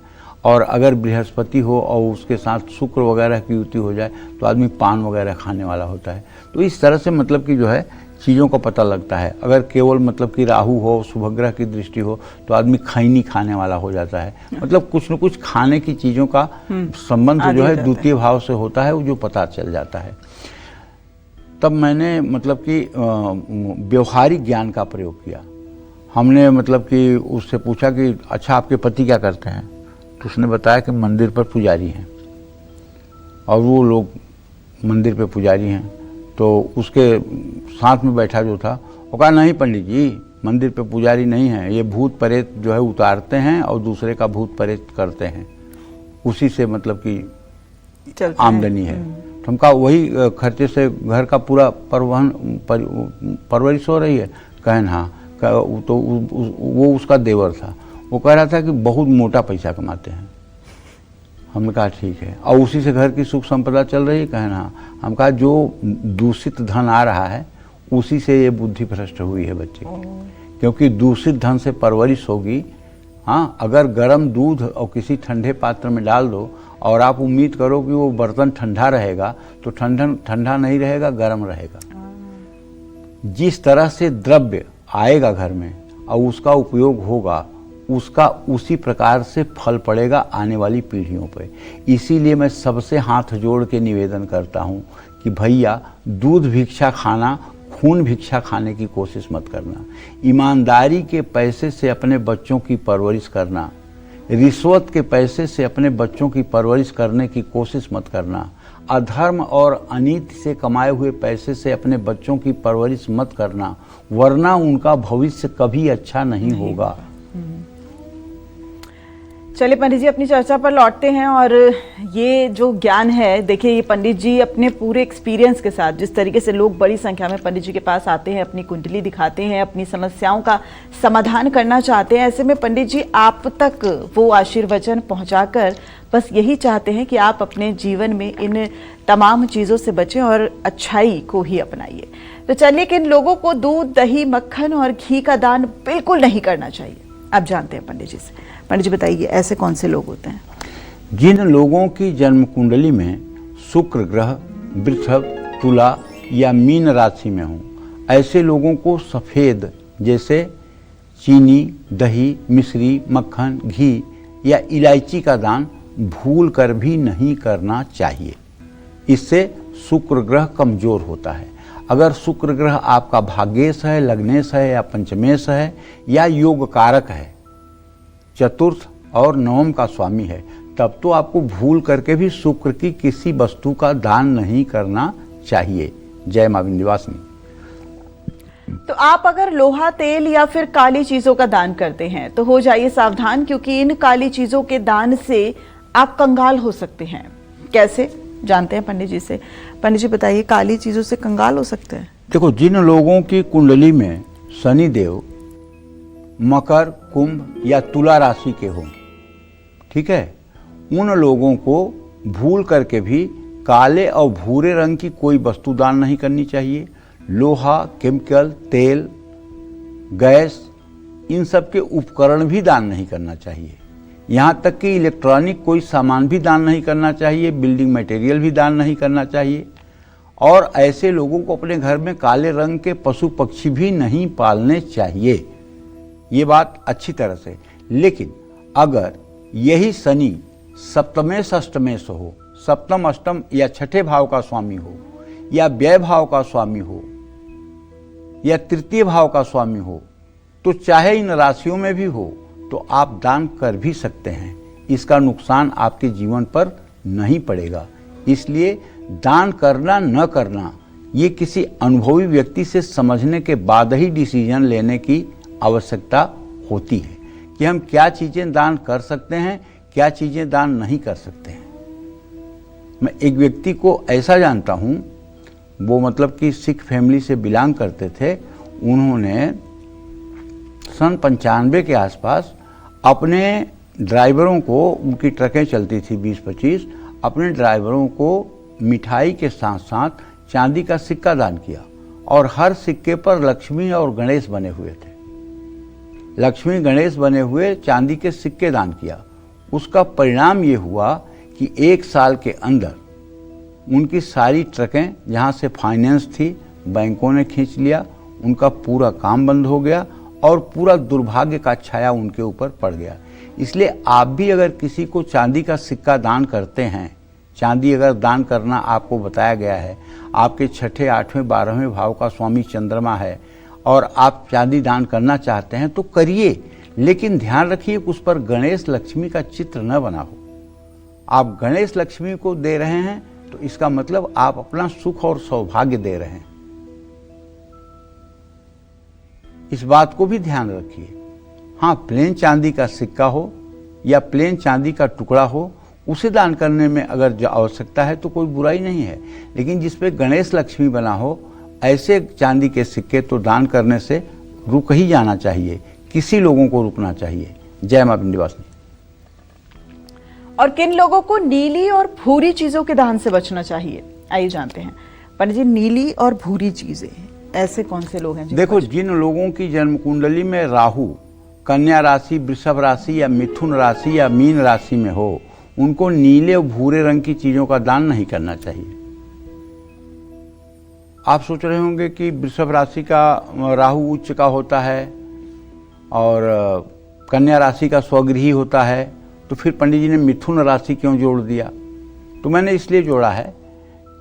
और अगर बृहस्पति हो और उसके साथ शुक्र वगैरह की युति हो जाए तो आदमी पान वगैरह खाने वाला होता है। तो इस तरह से मतलब कि जो है चीज़ों का पता लगता है। अगर केवल मतलब कि राहु हो, शुभग्रह की दृष्टि हो तो आदमी खैनी खाने वाला हो जाता है। मतलब कुछ न कुछ खाने की चीज़ों का संबंध जो है द्वितीय भाव से होता है, वो जो पता चल जाता है। तब मैंने मतलब कि व्यवहारिक ज्ञान का प्रयोग किया। हमने मतलब कि उससे पूछा कि अच्छा आपके पति क्या करते हैं? तो उसने बताया कि मंदिर पर पुजारी हैं, और वो लोग मंदिर पे पुजारी हैं। तो उसके साथ में बैठा जो था वो कहा नहीं पंडित जी, मंदिर पे पुजारी नहीं है, ये भूत प्रेत जो है उतारते हैं और दूसरे का भूत प्रेत करते हैं, उसी से मतलब कि आमदनी है। तो हम कहा वही खर्चे से घर का पूरा परवरिश हो रही है? कहन हाँ। तो वो उसका देवर था, वो कह रहा था कि बहुत मोटा पैसा कमाते हैं। हमने कहा ठीक है, और उसी से घर की सुख संपदा चल रही है? कहना हाँ। हम कहा जो दूषित धन आ रहा है उसी से ये बुद्धि भ्रष्ट हुई है बच्चे की, क्योंकि दूषित धन से परवरिश होगी। हाँ, अगर गर्म दूध और किसी ठंडे पात्र में डाल दो और आप उम्मीद करो कि वो बर्तन ठंडा रहेगा, तो ठंडा नहीं रहेगा, गर्म रहेगा। जिस तरह से द्रव्य आएगा घर में और उसका उपयोग होगा, उसका उसी प्रकार से फल पड़ेगा आने वाली पीढ़ियों पे। इसीलिए मैं सबसे हाथ जोड़ के निवेदन करता हूँ कि भैया दूध भिक्षा खाना, खून भिक्षा खाने की कोशिश मत करना। ईमानदारी के पैसे से अपने बच्चों की परवरिश करना, रिश्वत के पैसे से अपने बच्चों की परवरिश करने की कोशिश मत करना। अधर्म और अनीति से कमाए हुए पैसे से अपने बच्चों की परवरिश मत करना, वरना उनका भविष्य कभी अच्छा नहीं होगा। चलिए पंडित जी अपनी चर्चा पर लौटते हैं। और ये जो ज्ञान है, देखिए ये पंडित जी अपने पूरे एक्सपीरियंस के साथ, जिस तरीके से लोग बड़ी संख्या में पंडित जी के पास आते हैं, अपनी कुंडली दिखाते हैं, अपनी समस्याओं का समाधान करना चाहते हैं, ऐसे में पंडित जी आप तक वो आशीर्वचन पहुंचाकर बस यही चाहते हैं कि आप अपने जीवन में इन तमाम चीज़ों से बचें और अच्छाई को ही अपनाइए। तो चलिए कि इन लोगों को दूध, दही, मक्खन और घी का दान बिल्कुल नहीं करना चाहिए, अब जानते हैं पंडित जी से। पंडित जी बताइए ऐसे कौन से लोग होते हैं? जिन लोगों की जन्म कुंडली में शुक्र ग्रह वृषभ, तुला या मीन राशि में हो, ऐसे लोगों को सफ़ेद जैसे चीनी, दही, मिश्री, मक्खन, घी या इलायची का दान भूल कर भी नहीं करना चाहिए। इससे शुक्र ग्रह कमजोर होता है। अगर शुक्र ग्रह आपका भाग्येश है, लग्नेश है या पंचमेश है या योग कारक है, चतुर्थ और नवम का स्वामी है, तब तो आपको भूल करके भी शुक्र की किसी वस्तु का दान नहीं करना चाहिए। जय मां विंध्यवासिनी। तो आप अगर लोहा, तेल या फिर काली चीजों का दान करते हैं तो हो जाइए सावधान, क्योंकि इन काली चीजों के दान से आप कंगाल हो सकते हैं। कैसे जानते हैं पंडित जी से। पंडित जी बताइए काली चीजों से कंगाल हो सकते हैं? देखो, जिन लोगों की कुंडली में शनि देव मकर, कुंभ या तुला राशि के हों, ठीक है, उन लोगों को भूल करके भी काले और भूरे रंग की कोई वस्तु दान नहीं करनी चाहिए। लोहा, केमिकल, तेल, गैस, इन सब के उपकरण भी दान नहीं करना चाहिए। यहाँ तक कि इलेक्ट्रॉनिक कोई सामान भी दान नहीं करना चाहिए, बिल्डिंग मटेरियल भी दान नहीं करना चाहिए। और ऐसे लोगों को अपने घर में काले रंग के पशु पक्षी भी नहीं पालने चाहिए। ये बात अच्छी तरह से। लेकिन अगर यही शनि सप्तमेश अष्टमेश हो, सप्तम अष्टम या छठे भाव का स्वामी हो, या व्यय भाव का स्वामी हो, या तृतीय भाव का स्वामी हो, तो चाहे इन राशियों में भी हो तो आप दान कर भी सकते हैं। इसका नुकसान आपके जीवन पर नहीं पड़ेगा। इसलिए दान करना न करना ये किसी अनुभवी व्यक्ति से समझने के बाद ही डिसीजन लेने की आवश्यकता होती है कि हम क्या चीज़ें दान कर सकते हैं, क्या चीज़ें दान नहीं कर सकते हैं। मैं एक व्यक्ति को ऐसा जानता हूँ, वो मतलब कि सिख फैमिली से बिलोंग करते थे। उन्होंने सन 95 के आसपास अपने ड्राइवरों को, उनकी ट्रकें चलती थी 20-25, अपने ड्राइवरों को मिठाई के साथ साथ चांदी का सिक्का दान किया और हर सिक्के पर लक्ष्मी और गणेश बने हुए थे। लक्ष्मी गणेश बने हुए चांदी के सिक्के दान किया। उसका परिणाम ये हुआ कि 1 साल के अंदर उनकी सारी ट्रकें जहाँ से फाइनेंस थी बैंकों ने खींच लिया, उनका पूरा काम बंद हो गया और पूरा दुर्भाग्य का छाया उनके ऊपर पड़ गया। इसलिए आप भी अगर किसी को चांदी का सिक्का दान करते हैं, चांदी अगर दान करना आपको बताया गया है, आपके छठे, 8वें, 12वें भाव का स्वामी चंद्रमा है और आप चांदी दान करना चाहते हैं तो करिए, लेकिन ध्यान रखिए उस पर गणेश लक्ष्मी का चित्र न बना हो। आप गणेश लक्ष्मी को दे रहे हैं तो इसका मतलब आप अपना सुख और सौभाग्य दे रहे हैं। इस बात को भी ध्यान रखिए। हाँ, प्लेन चांदी का सिक्का हो या प्लेन चांदी का टुकड़ा हो, उसे दान करने में अगर आवश्यकता है तो कोई बुराई नहीं है, लेकिन जिसपे गणेश लक्ष्मी बना हो ऐसे चांदी के सिक्के तो दान करने से रुक ही जाना चाहिए, किसी लोगों को रुकना चाहिए। जय मां विंध्यवासिनी। और किन लोगों को नीली और भूरी चीजों के दान से बचना चाहिए, आइए जानते हैं। पंडित जी, नीली और भूरी चीजें ऐसे कौन से लोग हैं? देखो, जिन लोगों की जन्म कुंडली में राहु कन्या राशि, वृषभ राशि या मिथुन राशि या मीन राशि में हो, उनको नीले और भूरे रंग की चीजों का दान नहीं करना चाहिए। आप सोच रहे होंगे कि वृषभ राशि का राहु उच्च का होता है और कन्या राशि का स्वगृही होता है, तो फिर पंडित जी ने मिथुन राशि क्यों जोड़ दिया? तो मैंने इसलिए जोड़ा है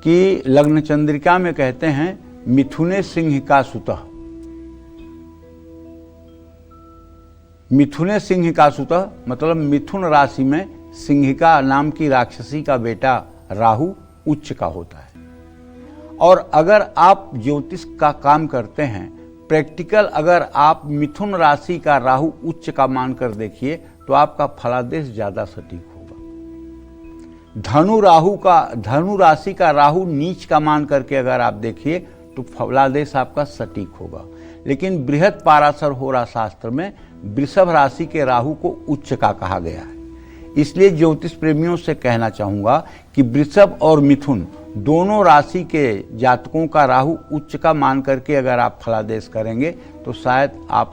कि लग्न चंद्रिका में कहते हैं मिथुने सिंह का सुतः, मिथुने सिंह का सुतः मतलब मिथुन राशि में सिंहिका नाम की राक्षसी का बेटा राहु उच्च का होता है। और अगर आप ज्योतिष का काम करते हैं, प्रैक्टिकल अगर आप मिथुन राशि का राहु उच्च का मानकर देखिए तो आपका फलादेश ज्यादा सटीक होगा। धनु राशि का राहु नीच का मान करके अगर आप देखिए तो फलादेश आपका सटीक होगा। लेकिन बृहद पाराशर होरा शास्त्र में वृषभ राशि के राहु को उच्च का कहा गया है। इसलिए ज्योतिष प्रेमियों से कहना चाहूंगा कि वृषभ और मिथुन दोनों राशि के जातकों का राहु उच्च का मान करके अगर आप फलादेश करेंगे तो शायद आप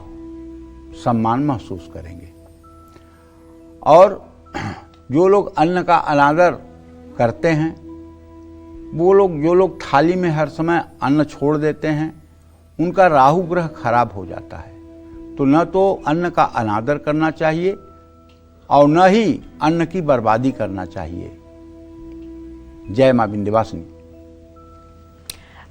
सम्मान महसूस करेंगे। और जो लोग अन्न का अनादर करते हैं, जो लोग थाली में हर समय अन्न छोड़ देते हैं, उनका राहु ग्रह खराब हो जाता है। तो न तो अन्न का अनादर करना चाहिए और न ही अन्न की बर्बादी करना चाहिए। जय मां विंध्यवासिनी।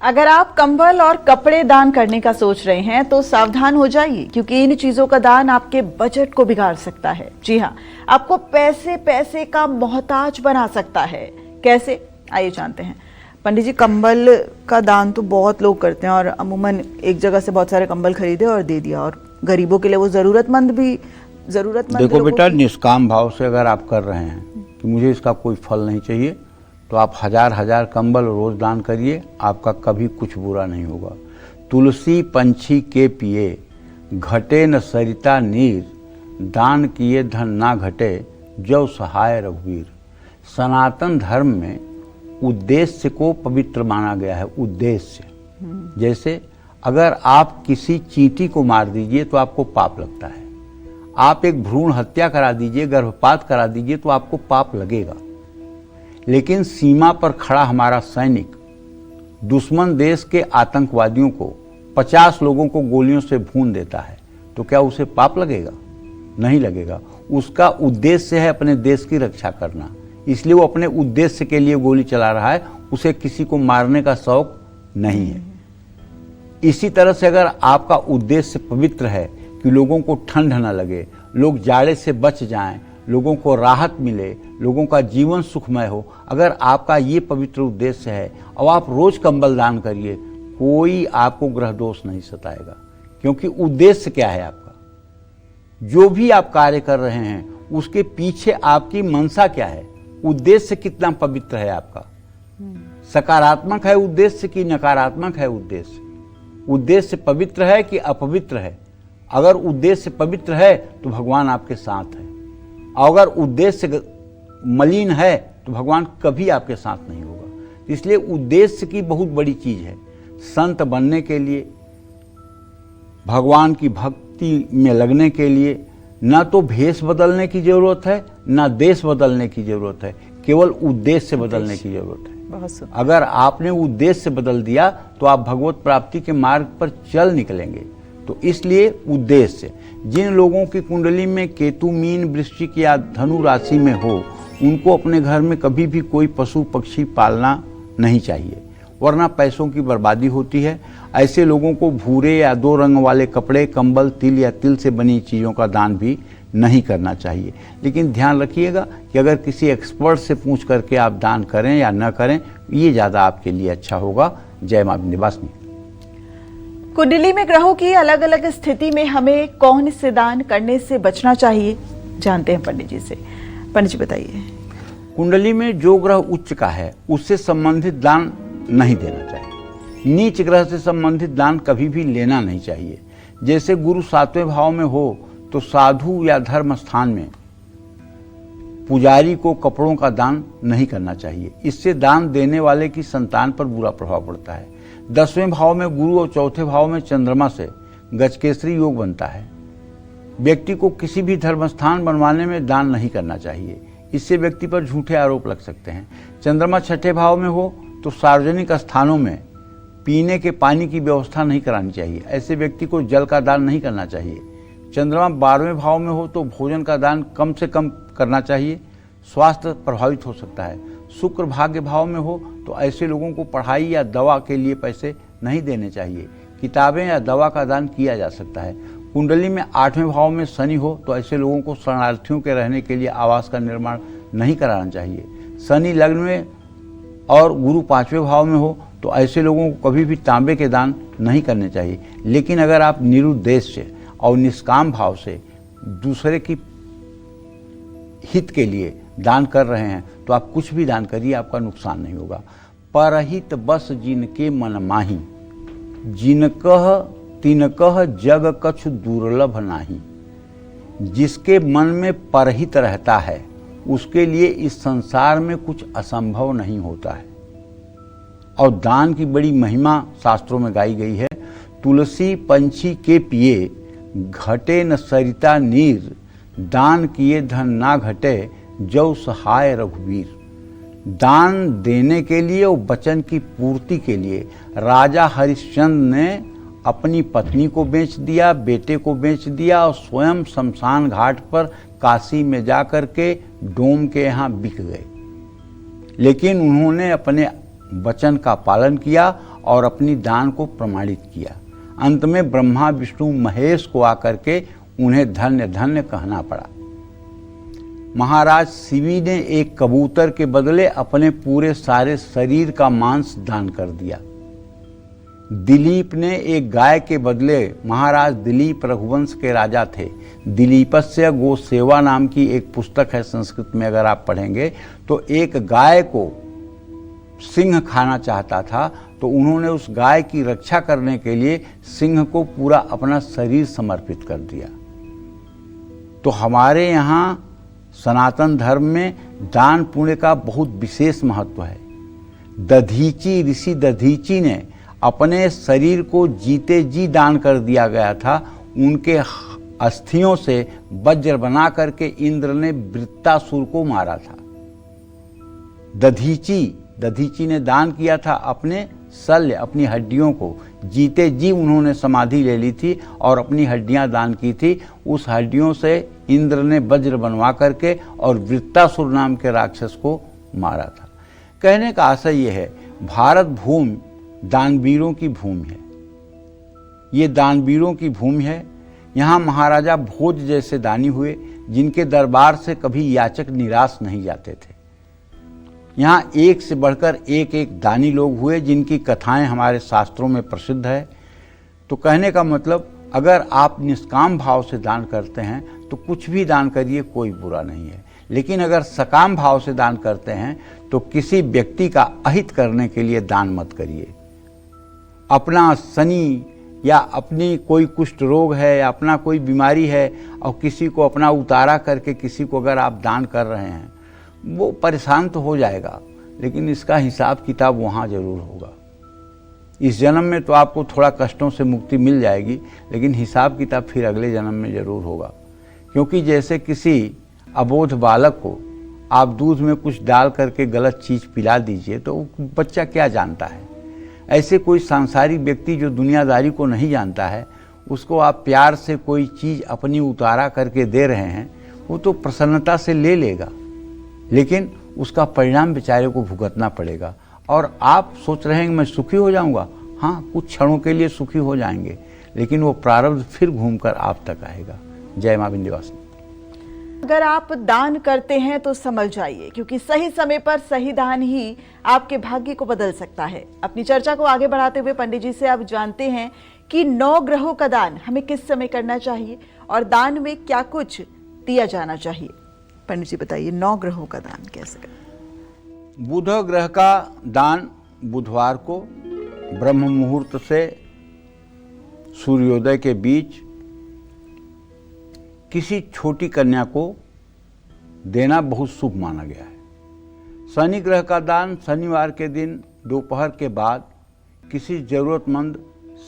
अगर आप कंबल और कपड़े दान करने का सोच रहे हैं तो सावधान हो जाइए, क्योंकि इन चीजों का दान आपके बजट को बिगाड़ सकता है। जी हाँ, आपको पैसे का मोहताज बना सकता है। कैसे, आइए जानते हैं। पंडित जी, कंबल का दान तो बहुत लोग करते हैं और अमूमन एक जगह से बहुत सारे कंबल खरीदे और दे दिया, और गरीबों के लिए वो जरूरतमंद देखो बेटा, निष्काम भाव से अगर आप कर रहे हैं कि मुझे इसका कोई फल नहीं चाहिए, तो आप 1000 कंबल रोज दान करिए, आपका कभी कुछ बुरा नहीं होगा। तुलसी पंछी के पिए घटे न सरिता नीर, दान किए धन ना घटे, जो सहाय रघुवीर। सनातन धर्म में उद्देश्य को पवित्र माना गया है। उद्देश्य जैसे अगर आप किसी चींटी को मार दीजिए तो आपको पाप लगता है, आप एक भ्रूण हत्या करा दीजिए, गर्भपात करा दीजिए तो आपको पाप लगेगा। लेकिन सीमा पर खड़ा हमारा सैनिक दुश्मन देश के आतंकवादियों को 50 लोगों को गोलियों से भून देता है, तो क्या उसे पाप लगेगा? नहीं लगेगा। उसका उद्देश्य है अपने देश की रक्षा करना, इसलिए वो अपने उद्देश्य के लिए गोली चला रहा है, उसे किसी को मारने का शौक नहीं है। इसी तरह से अगर आपका उद्देश्य पवित्र है कि लोगों को ठंड न लगे, लोग जाड़े से बच जाएं, लोगों को राहत मिले, लोगों का जीवन सुखमय हो, अगर आपका ये पवित्र उद्देश्य है और आप रोज कंबल दान करिए, कोई आपको ग्रह दोष नहीं सताएगा। क्योंकि उद्देश्य क्या है आपका? जो भी आप कार्य कर रहे हैं उसके पीछे आपकी मनसा क्या है? उद्देश्य कितना पवित्र है आपका? सकारात्मक है उद्देश्य कि नकारात्मक है उद्देश्य? उद्देश्य पवित्र है कि अपवित्र है? अगर उद्देश्य पवित्र है तो भगवान आपके साथ है, और अगर उद्देश्य मलिन है तो भगवान कभी आपके साथ नहीं होगा। इसलिए उद्देश्य की बहुत बड़ी चीज है। संत बनने के लिए, भगवान की भक्ति में लगने के लिए न तो भेष बदलने की जरूरत है, न देश बदलने की जरूरत है, केवल उद्देश्य बदलने की जरूरत है। अगर आपने उद्देश्य बदल दिया तो आप भगवत प्राप्ति के मार्ग पर चल निकलेंगे। तो इसलिए उद्देश्य, जिन लोगों की कुंडली में केतु मीन वृश्चिक या धनु राशि में हो, उनको अपने घर में कभी भी कोई पशु पक्षी पालना नहीं चाहिए, वरना पैसों की बर्बादी होती है। ऐसे लोगों को भूरे या 2 रंग वाले कपड़े, कंबल, तिल या तिल से बनी चीज़ों का दान भी नहीं करना चाहिए। लेकिन ध्यान रखिएगा कि अगर किसी एक्सपर्ट से पूछ करके आप दान करें या न करें, ये ज़्यादा आपके लिए अच्छा होगा। जय मां विंध्यवासिनी। कुंडली में ग्रहों की अलग अलग स्थिति में हमें कौन से दान करने से बचना चाहिए, जानते हैं पंडित जी से। पंडित जी बताइए। कुंडली में जो ग्रह उच्च का है उससे संबंधित दान नहीं देना चाहिए। नीच ग्रह से संबंधित दान कभी भी लेना नहीं चाहिए। जैसे गुरु 7वें भाव में हो तो साधु या धर्म स्थान में पुजारी को कपड़ों का दान नहीं करना चाहिए। इससे दान देने वाले की संतान पर बुरा प्रभाव पड़ता है। 10वें भाव में गुरु और 4थे भाव में चंद्रमा से गजकेसरी योग बनता है। व्यक्ति को किसी भी धर्म स्थान बनवाने में दान नहीं करना चाहिए, इससे व्यक्ति पर झूठे आरोप लग सकते हैं। चंद्रमा 6ठे भाव में हो तो सार्वजनिक स्थानों में पीने के पानी की व्यवस्था नहीं करानी चाहिए। ऐसे व्यक्ति को जल का दान नहीं करना चाहिए। चंद्रमा 12वें भाव में हो तो भोजन का दान कम से कम करना चाहिए, स्वास्थ्य प्रभावित हो सकता है। शुक्र भाग्य भाव में हो तो ऐसे लोगों को पढ़ाई या दवा के लिए पैसे नहीं देने चाहिए। किताबें या दवा का दान किया जा सकता है। कुंडली में 8वें भाव में शनि हो तो ऐसे लोगों को शरणार्थियों के रहने के लिए आवास का निर्माण नहीं कराना चाहिए। शनि लग्न में और गुरु 5वें भाव में हो तो ऐसे लोगों को कभी भी तांबे के दान नहीं करने चाहिए। लेकिन अगर आप निरुद्देश्य और निष्काम भाव से दूसरे की हित के लिए दान कर रहे हैं तो आप कुछ भी दान करिए, आपका नुकसान नहीं होगा। परहित बस जिनके मन माही, जिनकह तिनकह जग कछु दुर्लभ नाही। जिसके मन में परहित रहता है उसके लिए इस संसार में कुछ असंभव नहीं होता है। और दान की बड़ी महिमा शास्त्रों में गाई गई है। तुलसी पंछी के पिए, घटे न सरिता नीर, दान किए धन ना घटे, जो सहाय रघुवीर। दान देने के लिए और वचन की पूर्ति के लिए राजा हरिश्चंद्र ने अपनी पत्नी को बेच दिया, बेटे को बेच दिया और स्वयं शमशान घाट पर काशी में जाकर के डोम के यहाँ बिक गए। लेकिन उन्होंने अपने वचन का पालन किया और अपनी दान को प्रमाणित किया। अंत में ब्रह्मा विष्णु महेश को आकर के उन्हें धन्य धन्य कहना पड़ा। महाराज शिवी ने एक कबूतर के बदले अपने पूरे सारे शरीर का मांस दान कर दिया। दिलीप ने एक गाय के बदले, महाराज दिलीप रघुवंश के राजा थे, दिलीपस्य गो सेवा नाम की एक पुस्तक है संस्कृत में, अगर आप पढ़ेंगे तो एक गाय को सिंह खाना चाहता था तो उन्होंने उस गाय की रक्षा करने के लिए सिंह को पूरा अपना शरीर समर्पित कर दिया। तो हमारे यहाँ सनातन धर्म में दान पुण्य का बहुत विशेष महत्व है। दधीची, ऋषि दधीची ने अपने शरीर को जीते जी दान कर दिया गया था। उनके अस्थियों से वज्र बना करके इंद्र ने वृत्तासुर को मारा था। दधीची ने दान किया था अपने शल्य, अपनी हड्डियों को। जीते जी उन्होंने समाधि ले ली थी और अपनी हड्डियां दान की थी। उस हड्डियों से इंद्र ने वज्र बनवा करके और वृत्तासुर नाम के राक्षस को मारा था। कहने का आशय यह है, भारत भूमि दानवीरों की भूमि है। ये दानवीरों की भूमि है। यहाँ महाराजा भोज जैसे दानी हुए, जिनके दरबार से कभी याचक निराश नहीं जाते थे। यहाँ एक से बढ़कर एक दानी लोग हुए, जिनकी कथाएं हमारे शास्त्रों में प्रसिद्ध है। तो कहने का मतलब, अगर आप निष्काम भाव से दान करते हैं तो कुछ भी दान करिए, कोई बुरा नहीं है। लेकिन अगर सकाम भाव से दान करते हैं तो किसी व्यक्ति का अहित करने के लिए दान मत करिए। अपना शनि या अपनी कोई कुष्ठ रोग है या अपना कोई बीमारी है और किसी को अपना उतारा करके किसी को अगर आप दान कर रहे हैं, वो परेशान तो हो जाएगा, लेकिन इसका हिसाब किताब वहाँ जरूर होगा। इस जन्म में तो आपको थोड़ा कष्टों से मुक्ति मिल जाएगी, लेकिन हिसाब किताब फिर अगले जन्म में जरूर होगा। क्योंकि जैसे किसी अबोध बालक को आप दूध में कुछ डाल करके गलत चीज़ पिला दीजिए तो बच्चा क्या जानता है। ऐसे कोई सांसारिक व्यक्ति जो दुनियादारी को नहीं जानता है, उसको आप प्यार से कोई चीज़ अपनी उतारा करके दे रहे हैं, वो तो प्रसन्नता से ले लेगा, लेकिन उसका परिणाम बेचारे को भुगतना पड़ेगा। और आप सोच रहे हैं कि मैं सुखी हो जाऊंगा। हाँ, कुछ क्षणों के लिए सुखी हो जाएंगे, लेकिन वो प्रारब्ध फिर घूमकर आप तक आएगा। जय मां विंध्यवासिनी। अगर आप दान करते हैं तो समझ जाइए, क्योंकि सही समय पर सही दान ही आपके भाग्य को बदल सकता है। अपनी चर्चा को आगे बढ़ाते हुए पंडित जी से आप जानते हैं कि 9 ग्रहों का दान हमें किस समय करना चाहिए और दान में क्या कुछ दिया जाना चाहिए। पंडित जी बताइए, 9 ग्रहों का दान कैसे करें। बुध ग्रह का दान बुधवार को ब्रह्म मुहूर्त से सूर्योदय के बीच किसी छोटी कन्या को देना बहुत शुभ माना गया है। शनि ग्रह का दान शनिवार के दिन दोपहर के बाद किसी जरूरतमंद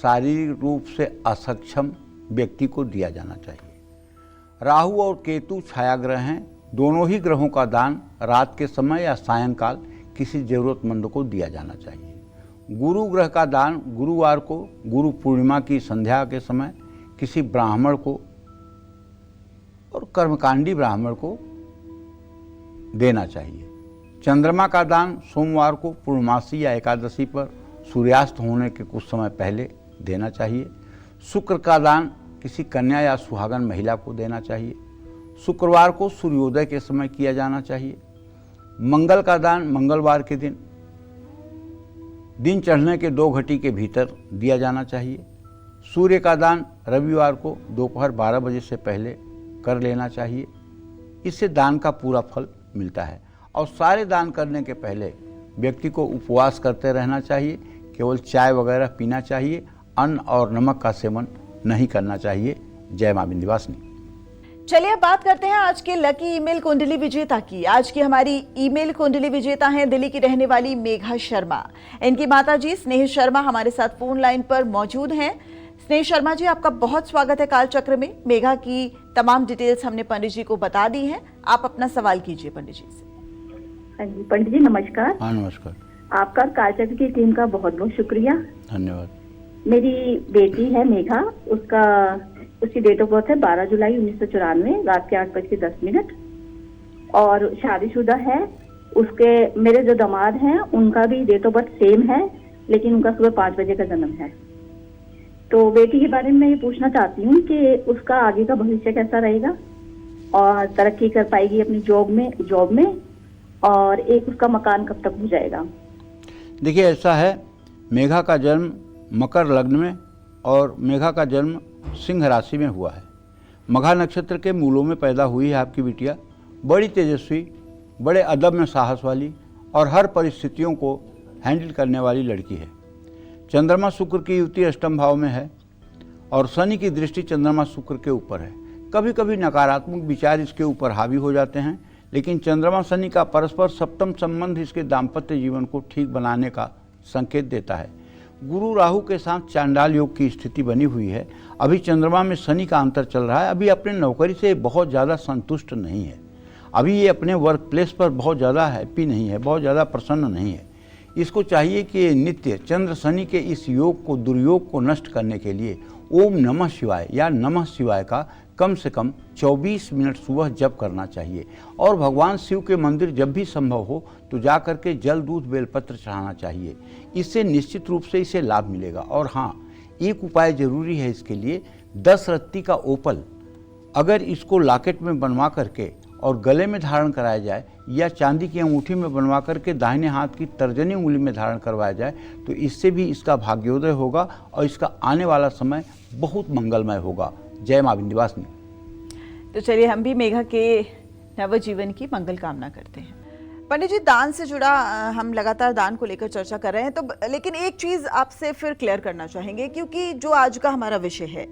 शारीरिक रूप से असक्षम व्यक्ति को दिया जाना चाहिए। राहु और केतु छायाग्रह हैं। दोनों ही ग्रहों का दान रात के समय या सायंकाल किसी जरूरतमंद को दिया जाना चाहिए। गुरु ग्रह का दान गुरुवार को गुरु पूर्णिमा की संध्या के समय किसी ब्राह्मण को और कर्मकांडी ब्राह्मण को देना चाहिए। चंद्रमा का दान सोमवार को पूर्णमासी या एकादशी पर सूर्यास्त होने के कुछ समय पहले देना चाहिए। शुक्र का दान किसी कन्या या सुहागन महिला को देना चाहिए। शुक्रवार को सूर्योदय के समय किया जाना चाहिए। मंगल का दान मंगलवार के दिन चढ़ने के 2 घटी के भीतर दिया जाना चाहिए। सूर्य का दान रविवार को दोपहर 12 बजे से पहले कर लेना चाहिए। इससे दान का पूरा फल मिलता है। और सारे दान करने के पहले व्यक्ति को उपवास करते रहना चाहिए। केवल चाय वगैरह पीना चाहिए, अन्न और नमक का सेवन नहीं करना चाहिए। जय मां विंध्यवासिनी। चलिए अब बात करते हैं आज के लकी ईमेल कुंडली विजेता की। आज की हमारी ईमेल कुंडली विजेता हैं दिल्ली की रहने वाली मेघा शर्मा। इनकी माताजी स्नेह शर्मा हमारे साथ फोन लाइन पर मौजूद हैं। स्नेह शर्मा जी, आपका बहुत स्वागत है काल चक्र में। मेघा की तमाम डिटेल्स हमने पंडित जी को बता दी हैं। आप अपना सवाल कीजिए पंडित जी से। हाँ जी पंडित जी नमस्कार। हाँ नमस्कार। आपका काल चक्र की टीम का बहुत बहुत शुक्रिया। धन्यवाद। मेरी बेटी है मेघा, उसकी डेट ऑफ बर्थ है 12 जुलाई 1994 रात के 8:10 और शादीशुदा है। उसके मेरे जो दामाद हैं उनका भी डेट ऑफ बर्थ सेम है, लेकिन उनका सुबह 5 बजे का जन्म है। तो बेटी के बारे में मैं ये पूछना चाहती हूँ कि उसका आगे का भविष्य कैसा रहेगा और तरक्की कर पाएगी अपनी जॉब में और एक उसका मकान कब तक हो जाएगा। देखिए ऐसा है, मेघा का जन्म मकर लग्न में और मेघा का जन्म सिंह राशि में हुआ है। मघा नक्षत्र के मूलों में पैदा हुई है आपकी बिटिया। बड़ी तेजस्वी, बड़े अदब में साहस वाली और हर परिस्थितियों को हैंडल करने वाली लड़की है। चंद्रमा शुक्र की युति अष्टम भाव में है और शनि की दृष्टि चंद्रमा शुक्र के ऊपर है। कभी कभी नकारात्मक विचार इसके ऊपर हावी हो जाते हैं, लेकिन चंद्रमा शनि का परस्पर सप्तम संबंध इसके दाम्पत्य जीवन को ठीक बनाने का संकेत देता है। गुरु राहु के साथ चांडाल योग की स्थिति बनी हुई है। अभी चंद्रमा में शनि का अंतर चल रहा है। अभी अपने नौकरी से बहुत ज़्यादा संतुष्ट नहीं है। अभी ये अपने वर्क प्लेस पर बहुत ज़्यादा हैप्पी नहीं है, बहुत ज़्यादा प्रसन्न नहीं है। इसको चाहिए कि नित्य चंद्र शनि के इस योग को, दुर्योग को नष्ट करने के लिए ओम नमः शिवाय या नमः शिवाय का कम से कम 24 मिनट सुबह जप करना चाहिए। और भगवान शिव के मंदिर जब भी संभव हो तो जा कर के जल, दूध, बेलपत्र चढ़ाना चाहिए। इससे निश्चित रूप से इसे लाभ मिलेगा। और हाँ, एक उपाय जरूरी है इसके लिए, 10 रत्ती का ओपल अगर इसको लॉकेट में बनवा करके और गले में धारण कराया जाए या चांदी की अंगूठी में बनवा करके दाहिने हाथ की तर्जनी उंगली में धारण करवाया जाए तो इससे भी इसका भाग्योदय होगा और इसका आने वाला समय बहुत मंगलमय होगा। जय मां विंध्यवासिनी। तो चलिए हम भी मेघा के नवजीवन की मंगल कामना करते हैं। पंडित जी, दान से जुड़ा हम लगातार दान को लेकर चर्चा कर रहे हैं, तो लेकिन एक चीज आपसे फिर क्लियर करना चाहेंगे, क्योंकि जो आज का हमारा विषय है,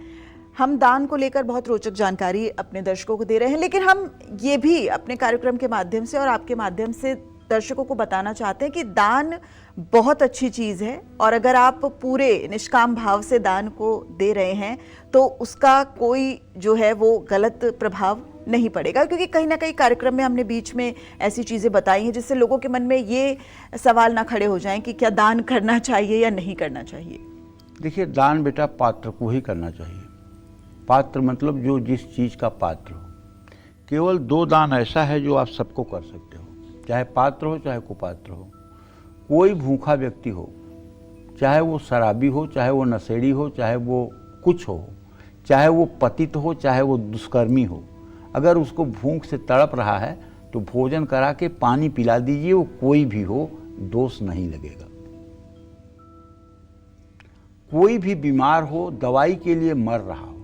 हम दान को लेकर बहुत रोचक जानकारी अपने दर्शकों को दे रहे हैं, लेकिन हम ये भी अपने कार्यक्रम के माध्यम से और आपके माध्यम से दर्शकों को बताना चाहते हैं कि दान बहुत अच्छी चीज़ है और अगर आप पूरे निष्काम भाव से दान को दे रहे हैं तो उसका कोई जो है वो गलत प्रभाव नहीं पड़ेगा। क्योंकि कहीं ना कहीं कार्यक्रम में हमने बीच में ऐसी चीज़ें बताई हैं जिससे लोगों के मन में ये सवाल ना खड़े हो जाएं कि क्या दान करना चाहिए या नहीं करना चाहिए। देखिए, दान बेटा पात्र को ही करना चाहिए। पात्र मतलब जो जिस चीज़ का पात्र हो। केवल 2 दान ऐसा है जो आप सबको कर सकते हो, चाहे पात्र हो चाहे कुपात्र हो। कोई भूखा व्यक्ति हो, चाहे वो शराबी हो, चाहे वो नशेड़ी हो, चाहे वो कुछ हो, चाहे वो पतित हो, चाहे वो दुष्कर्मी हो, अगर उसको भूख से तड़प रहा है तो भोजन करा के पानी पिला दीजिए। वो कोई भी हो, दोष नहीं लगेगा। कोई भी बीमार हो, दवाई के लिए मर रहा हो,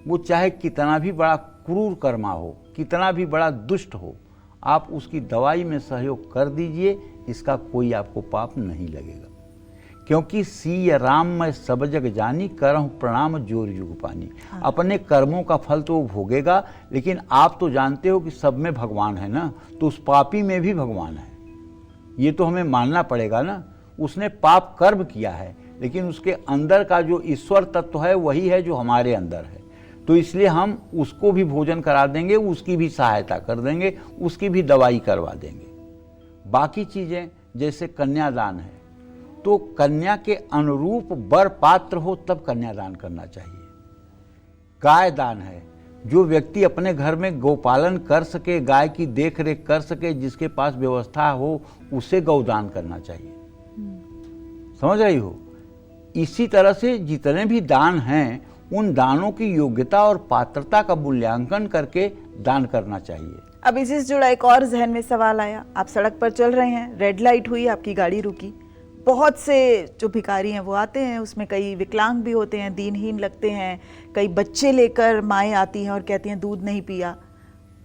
वो चाहे कितना भी बड़ा क्रूर कर्मा हो, कितना भी बड़ा दुष्ट हो, आप उसकी दवाई में सहयोग कर दीजिए। इसका कोई आपको पाप नहीं लगेगा। क्योंकि सीय राम मैं सब जग जानी, करहूँ प्रणाम जोर युग पानी। अपने कर्मों का फल तो वो भोगेगा, लेकिन आप तो जानते हो कि सब में भगवान है ना, तो उस पापी में भी भगवान है। ये तो हमें मानना पड़ेगा ना। उसने पाप कर्म किया है, लेकिन उसके अंदर का जो ईश्वर तत्व है वही है जो हमारे अंदर है। तो इसलिए हम उसको भी भोजन करा देंगे, उसकी भी सहायता कर देंगे, उसकी भी दवाई करवा देंगे। बाकी चीज़ें जैसे कन्यादान है, तो कन्या के अनुरूप वर पात्र हो तब कन्यादान करना चाहिए। गाय दान है, जो व्यक्ति अपने घर में गौपालन कर सके, गाय की देख रेख कर सके, जिसके पास व्यवस्था हो, उसे गौदान करना चाहिए। समझ रही हो? इसी तरह से जितने भी दान हैं, उन दानों की योग्यता और पात्रता का मूल्यांकन करके दान करना चाहिए। अब इसी से जुड़ा एक और जहन में सवाल आया। आप सड़क पर चल रहे हैं, रेड लाइट हुई, आपकी गाड़ी रुकी, बहुत से जो भिखारी हैं वो आते हैं, उसमें कई विकलांग भी होते हैं, दीनहीन लगते हैं, कई बच्चे लेकर माएँ आती हैं और कहती हैं दूध नहीं पिया,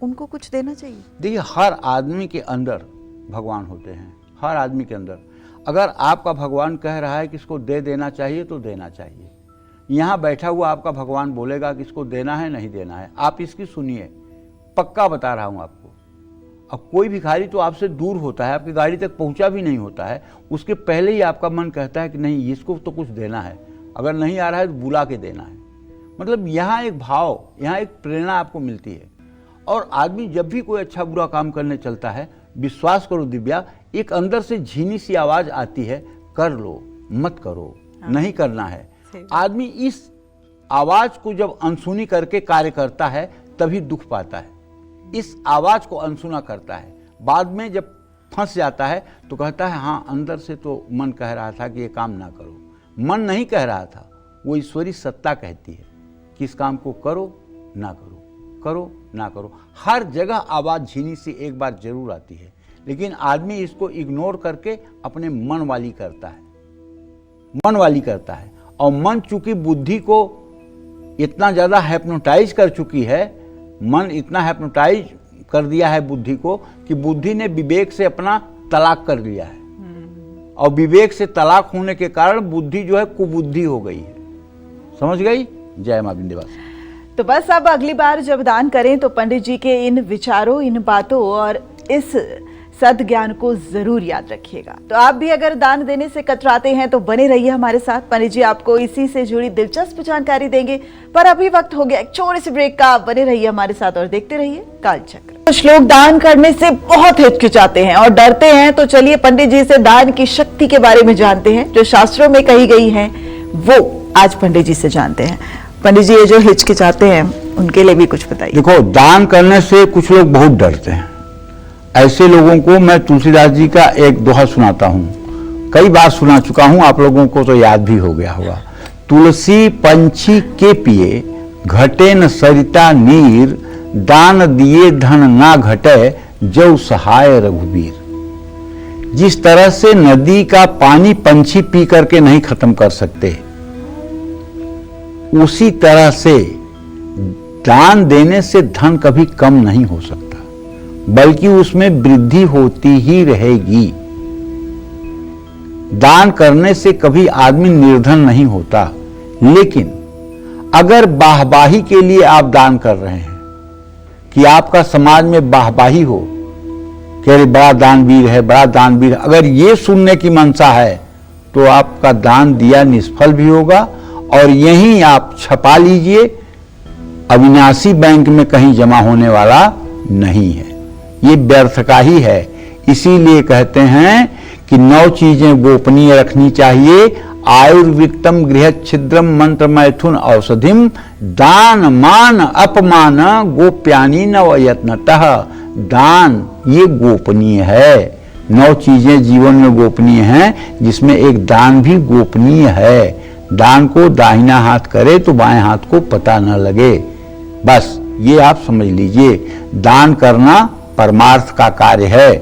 उनको कुछ देना चाहिए? देखिए, हर आदमी के अंदर भगवान होते हैं, हर आदमी के अंदर। अगर आपका भगवान कह रहा है कि इसको दे देना चाहिए तो देना चाहिए। यहाँ बैठा हुआ आपका भगवान बोलेगा कि इसको देना है नहीं देना है, आप इसकी सुनिए, पक्का बता रहा हूँ आपको। अब कोई भिखारी तो आपसे दूर होता है, आपकी गाड़ी तक पहुँचा भी नहीं होता है, उसके पहले ही आपका मन कहता है कि नहीं, इसको तो कुछ देना है, अगर नहीं आ रहा है तो बुला के देना है। मतलब यहाँ एक भाव, यहाँ एक प्रेरणा आपको मिलती है। और आदमी जब भी कोई अच्छा बुरा काम करने चलता है, विश्वास करो दिव्या, एक अंदर से झीनी सी आवाज़ आती है, कर लो, मत करो, नहीं करना है। आदमी इस आवाज को जब अनसुनी करके कार्य करता है तभी दुख पाता है। इस आवाज को अनसुना करता है, बाद में जब फंस जाता है तो कहता है हाँ, अंदर से तो मन कह रहा था कि ये काम ना करो। मन नहीं कह रहा था, वो ईश्वरी सत्ता कहती है कि इस काम को करो ना करो, करो ना करो। हर जगह आवाज झीनी सी एक बार जरूर आती है, लेकिन आदमी इसको इग्नोर करके अपने मन वाली करता है, मन वाली करता है। और मन चूंकि बुद्धि को इतना ज़्यादा हैप्नोटाइज कर चुकी है, मन इतना हैप्नोटाइज कर दिया है बुद्धि को कि बुद्धि ने विवेक से अपना तलाक कर लिया है। और विवेक से तलाक होने के कारण बुद्धि जो है कुबुद्धि हो गई है। समझ गई? जय मां विंध्यवासिनी। तो बस अब अगली बार जब दान करें तो पंडित जी के इन विचारों, इन बातों और इस सद्ज्ञान को जरूर याद रखिएगा। तो आप भी अगर दान देने से कतराते हैं तो बने रहिए हमारे साथ। पंडित जी आपको इसी से जुड़ी दिलचस्प जानकारी देंगे, पर अभी वक्त हो गया एक छोटे से ब्रेक का। आप बने रहिए हमारे साथ और देखते रहिए कालचक्र। कुछ लोग दान करने से बहुत हिचकिचाते हैं और डरते हैं, तो चलिए पंडित जी से दान की शक्ति के बारे में जानते हैं जो शास्त्रों में कही गई है, वो आज पंडित जी से जानते हैं। पंडित जी, ये जो हिचकिचाते हैं उनके लिए भी कुछ बताइए। देखो, दान करने से कुछ लोग बहुत डरते हैं। ऐसे लोगों को मैं तुलसीदास जी का एक दोहा सुनाता हूँ, कई बार सुना चुका हूँ, आप लोगों को तो याद भी हो गया होगा। तुलसी पंछी के पिए, घटे न सरिता नीर, दान दिए धन ना घटे, जौ सहाय रघुबीर। जिस तरह से नदी का पानी पंछी पी करके नहीं खत्म कर सकते, उसी तरह से दान देने से धन कभी कम नहीं हो सकता, बल्कि उसमें वृद्धि होती ही रहेगी। दान करने से कभी आदमी निर्धन नहीं होता, लेकिन अगर वाहवाही के लिए आप दान कर रहे हैं कि आपका समाज में वाहवाही हो कि अरे बड़ा दानवीर है, बड़ा दानवीर, अगर ये सुनने की मंशा है तो आपका दान दिया निष्फल भी होगा और यहीं आप छपा लीजिए, अविनाशी बैंक में कहीं जमा होने वाला नहीं है, ये व्यर्थ का ही है। इसीलिए कहते हैं कि 9 चीजें गोपनीय रखनी चाहिए। आयुर्वित्तम गृह छिद्रम मंत्र मैथुन औषधिम, दान मान अपमान गोप्यानी नवयत्नतः। दान ये गोपनीय है। 9 चीजें जीवन में गोपनीय हैं, जिसमें एक दान भी गोपनीय है। दान को दाहिना हाथ करे तो बाएं हाथ को पता न लगे, बस ये आप समझ लीजिए। दान करना परमार्थ का कार्य है,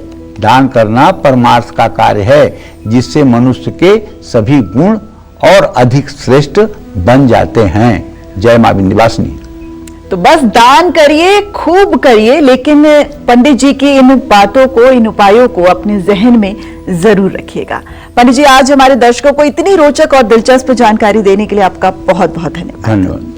दान करना परमार्थ का कार्य है, जिससे मनुष्य के सभी गुण और अधिक श्रेष्ठ बन जाते हैं। जय मां विंध्यवासिनी। तो बस दान करिए, खूब करिए, लेकिन पंडित जी की इन बातों को, इन उपायों को अपने जहन में जरूर रखिएगा। पंडित जी, आज हमारे दर्शकों को इतनी रोचक और दिलचस्प जानकारी देने के लिए आपका बहुत बहुत धन्यवाद।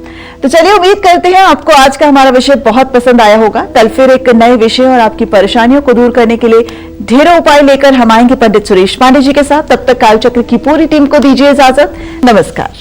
तो चलिए, उम्मीद करते हैं आपको आज का हमारा विषय बहुत पसंद आया होगा। कल फिर एक नए विषय और आपकी परेशानियों को दूर करने के लिए ढेरों उपाय लेकर हम आएंगे पंडित सुरेश पांडे जी के साथ। तब तक कालचक्र की पूरी टीम को दीजिए इजाजत। नमस्कार।